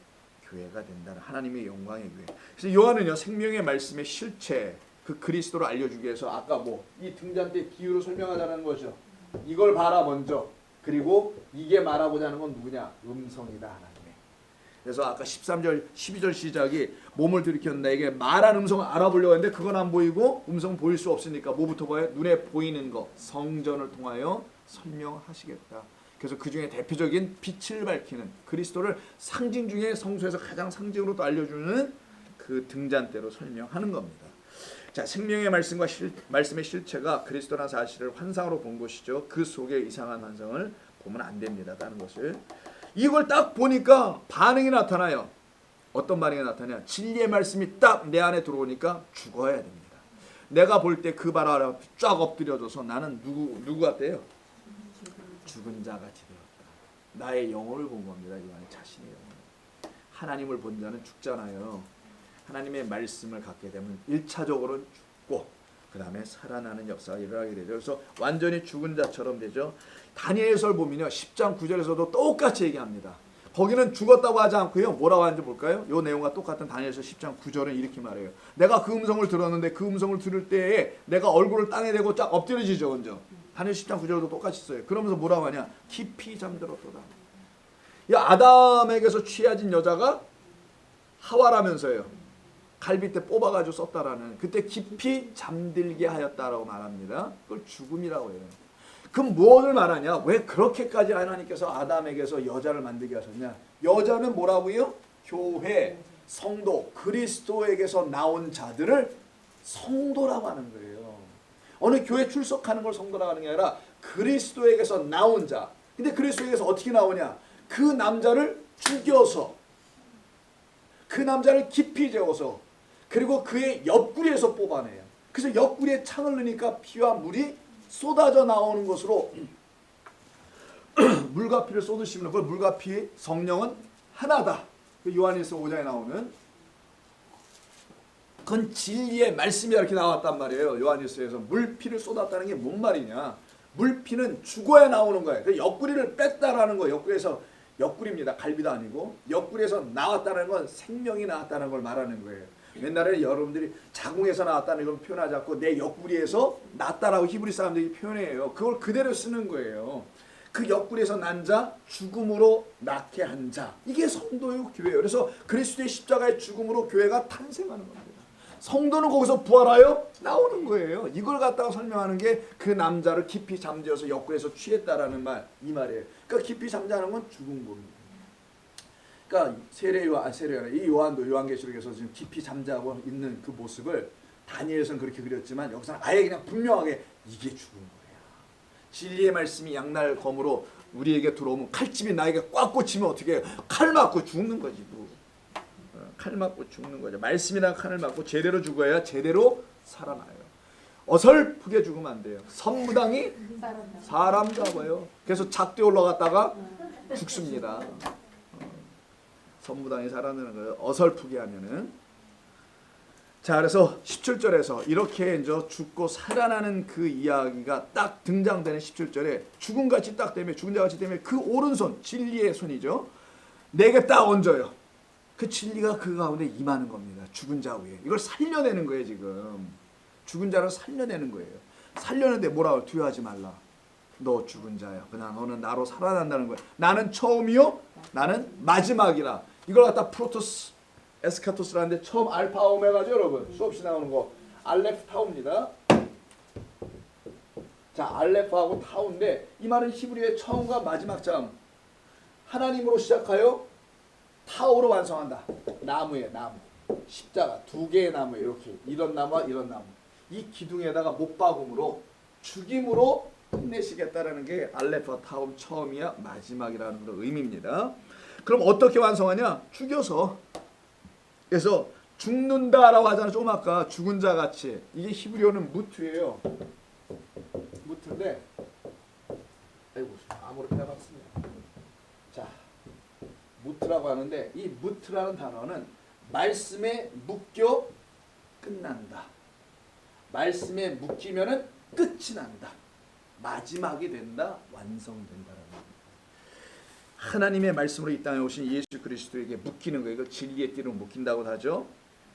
교회가 된다는, 하나님의 영광의 교회. 그래서 요한은요 생명의 말씀의 실체, 그 그리스도를 알려주기 위해서 아까 뭐 이 등잔 때 비유로 설명하자는 거죠. 이걸 봐라 먼저. 그리고 이게 말하고자 하는 건 누구냐? 음성이다, 하나님의. 그래서 아까 13절 12절 시작이 몸을 들이켜 나에게 말한 음성을 알아보려고 했는데 그건 안 보이고 음성은 보일 수 없으니까 뭐부터 봐요? 눈에 보이는 거, 성전을 통하여 설명하시겠다. 그래서 그 중에 대표적인 빛을 밝히는 그리스도를 상징 중에 성서에서 가장 상징으로 또 알려주는 그 등잔대로 설명하는 겁니다. 자, 생명의 말씀과 말씀의 실체가 그리스도라는 사실을 환상으로 본 것이죠. 그 속에 이상한 환상을 보면 안 됩니다. 다른 것을. 이걸 딱 보니까 반응이 나타나요. 어떤 반응이 나타나냐? 진리의 말씀이 딱 내 안에 들어오니까 죽어야 됩니다. 내가 볼 때 그 발 아래 쫙 엎드려져서 나는 누구 같대요? 죽은 자 같이 되었다. 나의 영혼을 본 겁니다. 요한의 자신의 영혼. 하나님을 본 자는 죽잖아요. 하나님의 말씀을 갖게 되면 1차적으로는 죽고 그 다음에 살아나는 역사가 일어나게 되죠. 그래서 완전히 죽은 자처럼 되죠. 다니엘서를 보면요 10장 9절에서도 똑같이 얘기합니다. 거기는 죽었다고 하지 않고요 뭐라고 하는지 볼까요? 이 내용과 똑같은 다니엘서 10장 9절은 이렇게 말해요. 내가 그 음성을 들었는데 그 음성을 들을 때에 내가 얼굴을 땅에 대고 쫙 엎드려지죠. 먼저 다니엘 10장 9절도 똑같이 써요. 그러면서 뭐라고 하냐? 깊이 잠들었도다. 이 아담에게서 취해진 여자가 하와라면서요. 갈빗대 뽑아가지고 썼다라는, 그때 깊이 잠들게 하였다라고 말합니다. 그걸 죽음이라고 해요. 그럼 무엇을 말하냐? 왜 그렇게까지 하나님께서 아담에게서 여자를 만들게 하셨냐? 여자는 뭐라고요? 교회, 성도, 그리스도에게서 나온 자들을 성도라고 하는 거예요. 어느 교회 출석하는 걸 성도라고 하는 게 아니라 그리스도에게서 나온 자. 근데 그리스도에게서 어떻게 나오냐? 그 남자를 죽여서, 그 남자를 깊이 재워서, 그리고 그의 옆구리에서 뽑아내요. 그래서 옆구리에 창을 넣으니까 피와 물이 쏟아져 나오는 것으로 물과 피를 쏟으시면 그 물과 피 성령은 하나다. 요한일서 5장에 나오는 그건 진리의 말씀이 이렇게 나왔단 말이에요. 요한일서에서 물피를 쏟았다는 게 뭔 말이냐? 물피는 죽어야 나오는 거예요. 그 옆구리를 뺐다라는 거예요. 옆구리에서, 옆구리입니다. 갈비도 아니고 옆구리에서 나왔다는 건 생명이 나왔다는 걸 말하는 거예요. 옛날에 여러분들이 자궁에서 나왔다는 걸 표현하지 않고 내 옆구리에서 났다라고 히브리 사람들이 표현해요. 그걸 그대로 쓰는 거예요. 그 옆구리에서 난 자, 죽음으로 낳게 한 자. 이게 성도의 교회예요. 그래서 그리스도의 십자가의 죽음으로 교회가 탄생하는 겁니다. 성도는 거기서 부활하여 나오는 거예요. 이걸 갖다가 설명하는 게 그 남자를 깊이 잠재워서 옆구리에서 취했다라는 말, 이 말이에요. 그러니까 깊이 잠자는 건 죽은 겁니다. 그러니까 이 요한도 요한계시록에서 지금 깊이 잠자고 있는 그 모습을 다니엘서는 그렇게 그렸지만 여기서는 아예 그냥 분명하게 이게 죽은 거야. 진리의 말씀이 양날 검으로 우리에게 들어오면 칼집이 나에게 꽉 꽂히면 어떻게 해요? 칼 맞고 죽는 거지. 칼 맞고 죽는 거죠. 말씀이랑 칼을 맞고 제대로 죽어야 제대로 살아나요. 어설프게 죽으면 안 돼요. 선무당이 사람 잡아요. 그래서 작대 올라갔다가 죽습니다. 선무당이 살아나는 거예요. 어설프게 하면은. 자, 그래서 17절에서 이렇게 이제 죽고 살아나는 그 이야기가 딱 등장되는 17절에 죽음같이 딱 되면, 죽은 자같이 되면 그 오른손, 진리의 손이죠. 내게 딱 얹어요. 그 진리가 그 가운데 임하는 겁니다. 죽은 자 위에. 이걸 살려내는 거예요, 지금. 죽은 자를 살려내는 거예요. 살려내는데 뭐라고? 두려워하지 말라. 너 죽은 자야. 그냥 너는 나로 살아난다는 거야. 나는 처음이요, 나는 마지막이라. 이걸 갖다 프로토스, 에스카토스라는데 처음 알파 오메가죠, 여러분. 수없이 나오는 거. 알레프 타우입니다. 자, 알레프하고 타우인데 이 말은 히브리어의 처음과 마지막 장. 하나님으로 시작하여 타우로 완성한다. 나무에 나무. 십자가 두 개의 나무, 이렇게 이런 나무와 이런 나무. 이 기둥에다가 못박음으로 죽임으로 끝내시겠다라는 게 알레프와 타우 처음이야 마지막이라는 그런 의미입니다. 그럼 어떻게 완성하냐? 죽여서. 그래서 죽는다라고 하잖아요. 조금 아까 죽은 자 같이. 이게 히브리어는 무트예요. 무트인데, 아이고 아무렇게나 봤습니다. 자, 무트라고 하는데 이 무트라는 단어는 말씀에 묶여 끝난다. 말씀에 묶이면은 끝이 난다. 마지막이 된다, 완성된다라는 겁니다. 하나님의 말씀으로 이 땅에 오신 예수 그리스도에게 묶이는 거예요. 이거 진리의 띠로 묶인다고 하죠.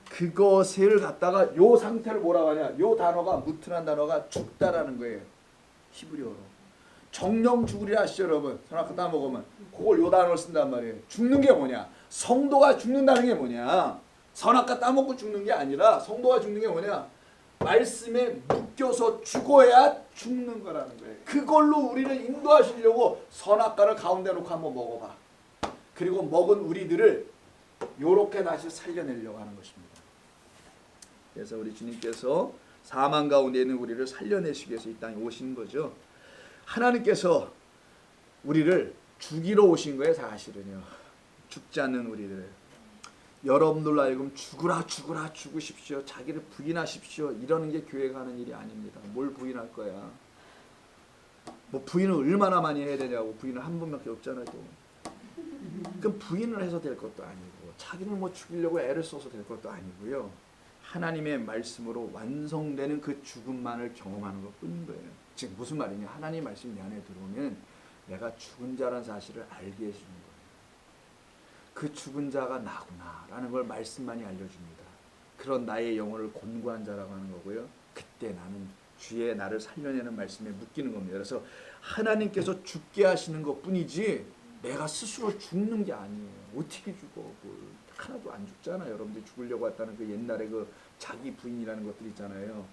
그것을 갖다가 요 상태를 뭐라고 하냐, 요 단어가, 무튼한 단어가 죽다라는 거예요. 히브리어로. 정령 죽으리라 하시죠 여러분. 선악 따먹으면 그걸 요 단어를 쓴단 말이에요. 죽는 게 뭐냐, 성도가 죽는다는 게 뭐냐, 선악과 따먹고 죽는 게 아니라 성도가 죽는 게 뭐냐, 말씀에 묶여서 죽어야 죽는 거라는 거예요. 그걸로 우리를 인도하시려고 선악과를 가운데 놓고 한번 먹어봐. 그리고 먹은 우리들을 요렇게 다시 살려내려고 하는 것입니다. 그래서 우리 주님께서 사망 가운데 있는 우리를 살려내시기 위해서 이 땅에 오신 거죠. 하나님께서 우리를 죽이러 오신 거예요. 사실은요. 죽지 않는 우리들, 여러분들로 하여금 죽으라 죽으라 죽으십시오, 자기를 부인하십시오, 이러는 게 교회가 하는 일이 아닙니다. 뭘 부인할 거야. 뭐 부인을 얼마나 많이 해야 되냐고. 부인을 한 번밖에 없잖아요. 또 그럼 부인을 해서 될 것도 아니고, 자기를 뭐 죽이려고 애를 써서 될 것도 아니고요. 하나님의 말씀으로 완성되는 그 죽음만을 경험하는 것뿐인 거예요. 지금 무슨 말이냐, 하나님 말씀이 내 안에 들어오면 내가 죽은 자라는 사실을 알게 해주는 거예요. 그 죽은 자가 나구나라는 걸 말씀만이 알려줍니다. 그런 나의 영혼을 곤고한 자라고 하는 거고요. 그때 나는 주의 나를 살려내는 말씀에 묶이는 겁니다. 그래서 하나님께서 죽게 하시는 것뿐이지 내가 스스로 죽는 게 아니에요. 어떻게 죽어? 뭘. 하나도 안 죽잖아요. 여러분들이 죽으려고 했다는 그 옛날에 그 자기 부인이라는 것들 있잖아요.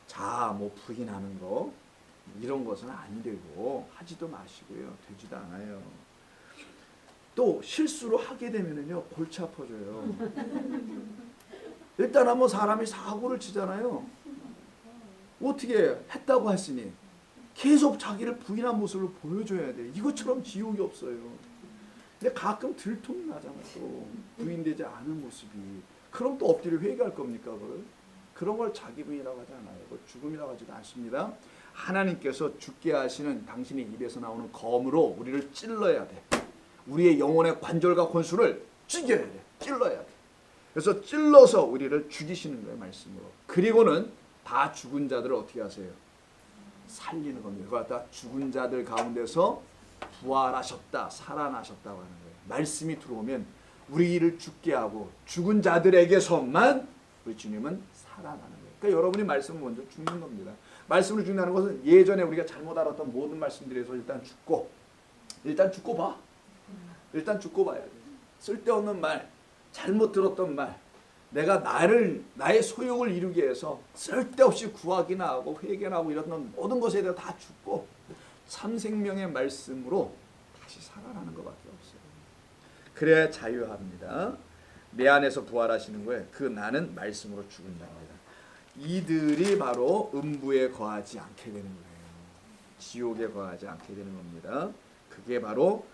자, 뭐 부인하는 거 이런 것은 안 되고 하지도 마시고요. 되지도 않아요. 또 실수로 하게 되면은요, 골치 아파져요. 일단 한번 사람이 사고를 치잖아요. 어떻게 했다고 했으니 계속 자기를 부인한 모습을 보여줘야 돼. 이것처럼 지옥이 없어요. 근데 가끔 들통이 나잖아요. 또 부인되지 않은 모습이. 그럼 또 엎드려 회개할 겁니까? 그걸? 그런 걸 자기 부인이라고 하지 않아요. 그걸 죽음이라고 하지도 않습니다. 하나님께서 죽게 하시는 당신의 입에서 나오는 검으로 우리를 찔러야 돼. 우리의 영혼의 관절과 권수를 찢어야 돼. 찔러야 돼. 그래서 찔러서 우리를 죽이시는 거예요. 말씀으로. 그리고는 다 죽은 자들을 어떻게 하세요? 살리는 겁니다. 그걸 갖다 죽은 자들 가운데서 부활하셨다, 살아나셨다고 하는 거예요. 말씀이 들어오면 우리를 죽게 하고 죽은 자들에게서만 우리 주님은 살아나는 거예요. 그러니까 여러분이 말씀을 먼저 죽는 겁니다. 말씀을 죽는다는 것은 예전에 우리가 잘못 알았던 모든 말씀들에서 일단 죽고 봐. 일단 죽고 봐야 돼. 쓸데없는 말, 잘못 들었던 말, 내가 나의 소욕을 이루기 위해서 쓸데없이 구하기나 하고 회개나 하고 이런 모든 것에 대해 다 죽고 참 생명의 말씀으로 다시 살아나는 것밖에 없어요. 그래야 자유합니다. 내 안에서 부활하시는 거예요. 그 나는 말씀으로 죽은 자입니다. 이들이 바로 음부에 거하지 않게 되는 거예요. 지옥에 거하지 않게 되는 겁니다. 그게 바로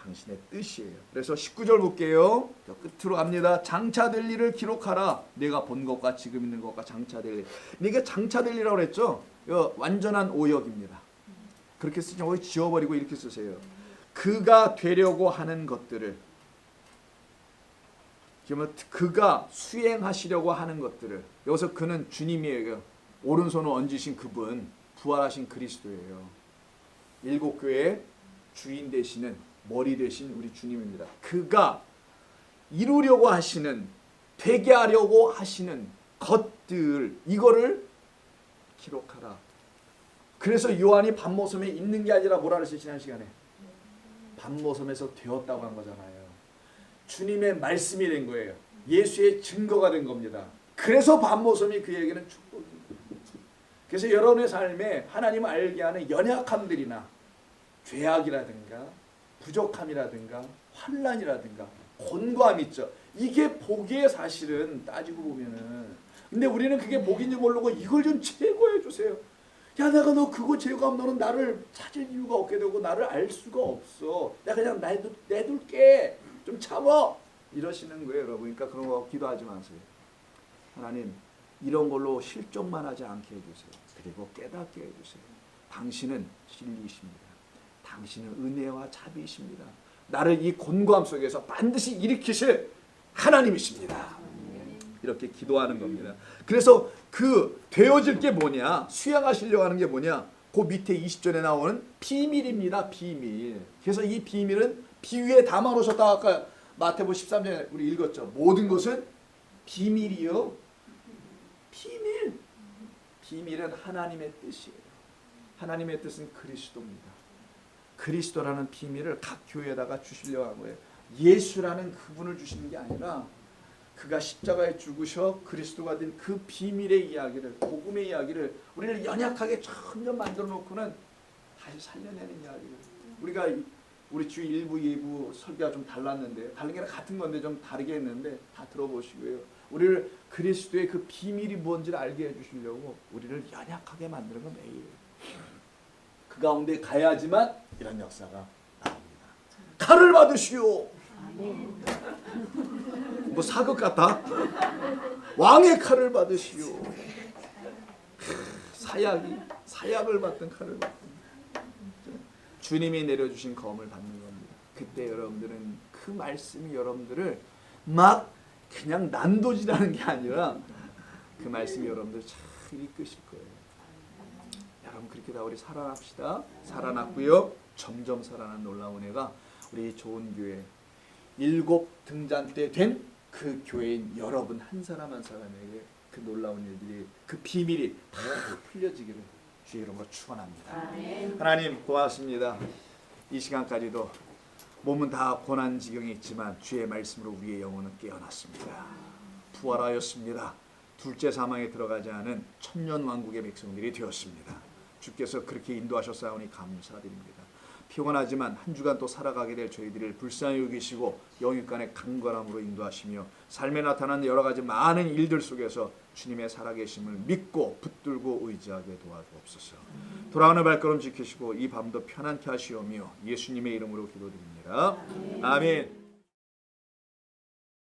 당신의 뜻이에요. 그래서 19절 볼게요. 끝으로 갑니다. 장차될 일을 기록하라. 내가 본 것과 지금 있는 것과 장차될 일. 이게 장차될 일이라고 그랬죠. 이거 완전한 오역입니다. 그렇게 쓰지 말고 지워버리고 이렇게 쓰세요. 그가 되려고 하는 것들을, 그가 수행하시려고 하는 것들을. 여기서 그는 주님이에요. 오른손을 얹으신 그분, 부활하신 그리스도예요. 일곱 교회의 주인 되시는, 머리 되신 우리 주님입니다. 그가 이루려고 하시는, 되게 하려고 하시는 것들, 이거를 기록하라. 그래서 요한이 반모섬에 있는 게 아니라 뭐라 그랬어요? 지난 시간에 반모섬에서 되었다고 한 거잖아요. 주님의 말씀이 된 거예요. 예수의 증거가 된 겁니다. 그래서 반모섬이 그에게는 축복입니다. 그래서 여러분의 삶에 하나님을 알게 하는 연약함들이나 죄악이라든가 부족함이라든가 환난이라든가 곤고함 있죠. 이게 복이에요. 사실은 따지고 보면은. 근데 우리는 그게 복인지 모르고 이걸 좀 제거해 주세요. 야, 내가 너 그거 제거하면 너는 나를 찾을 이유가 없게 되고 나를 알 수가 없어. 내가 그냥 내둘게. 좀 참어. 이러시는 거예요, 여러분. 그러니까 그런 거 기도하지 마세요. 하나님, 이런 걸로 실족만 하지 않게 해주세요. 그리고 깨닫게 해주세요. 당신은 진리이십니다. 당신은 은혜와 자비이십니다. 나를 이 곤고함 속에서 반드시 일으키실 하나님이십니다. 이렇게 기도하는 겁니다. 그래서 그 되어질 게 뭐냐? 수양하시려고 하는 게 뭐냐? 그 밑에 20절에 나오는 비밀입니다. 비밀. 그래서 이 비밀은 비위에 담아 놓으셨다. 아까 마태복음 13절에 우리 읽었죠. 모든 것은 비밀이요. 비밀. 비밀은 하나님의 뜻이에요. 하나님의 뜻은 그리스도입니다. 그리스도라는 비밀을 각 교회에다가 주시려고 한 거예요. 예수라는 그분을 주시는 게 아니라 그가 십자가에 죽으셔 그리스도가 된 그 비밀의 이야기를, 복음의 이야기를 우리를 연약하게 점점 만들어 놓고는 다시 살려내는 이야기를. 우리가 우리 주 1부, 2부 설교가 좀 달랐는데, 다른 게 같은 건데 좀 다르게 했는데 다 들어보시고요. 우리를 그리스도의 그 비밀이 뭔지를 알게 해주시려고 우리를 연약하게 만드는 건 매일. 그 가운데 가야지만 이런 역사가 나옵니다. 칼을 받으시오. 뭐 사극 같다. 왕의 칼을 받으시오. 사약을 받던 칼을 받던 주님이 내려주신 검을 받는 겁니다. 그때 여러분들은 그 말씀이 여러분들을 막 그냥 난도질하는 게 아니라 그 말씀이 여러분들 잘 이끄실 거예요. 여러분 그렇게 다 우리 살아납시다. 살아났고요. 점점 살아난 놀라운 은혜가 우리 좋은 교회 7 등잔 때 된 그 교회인 여러분 한 사람 한 사람에게 그 놀라운 일들이, 그 비밀이 다 풀려지기를 주의 이름으로 축원합니다. 하나님 고맙습니다. 이 시간까지도 몸은 다 고난지경에 있지만 주의 말씀으로 우리의 영혼은 깨어났습니다. 부활하였습니다. 둘째 사망에 들어가지 않은 천년왕국의 백성들이 되었습니다. 주께서 그렇게 인도하셨사오니 감사드립니다. 피곤하지만 한 주간 또 살아가게 될 저희들을 불쌍히 여기시고 영육간의 강건함으로 인도하시며 삶에 나타나는 여러 가지 많은 일들 속에서 주님의 살아계심을 믿고 붙들고 의지하게 도와주옵소서. 돌아오는 발걸음 지키시고 이 밤도 편안케 하시오며 예수님의 이름으로 기도드립니다. 아멘.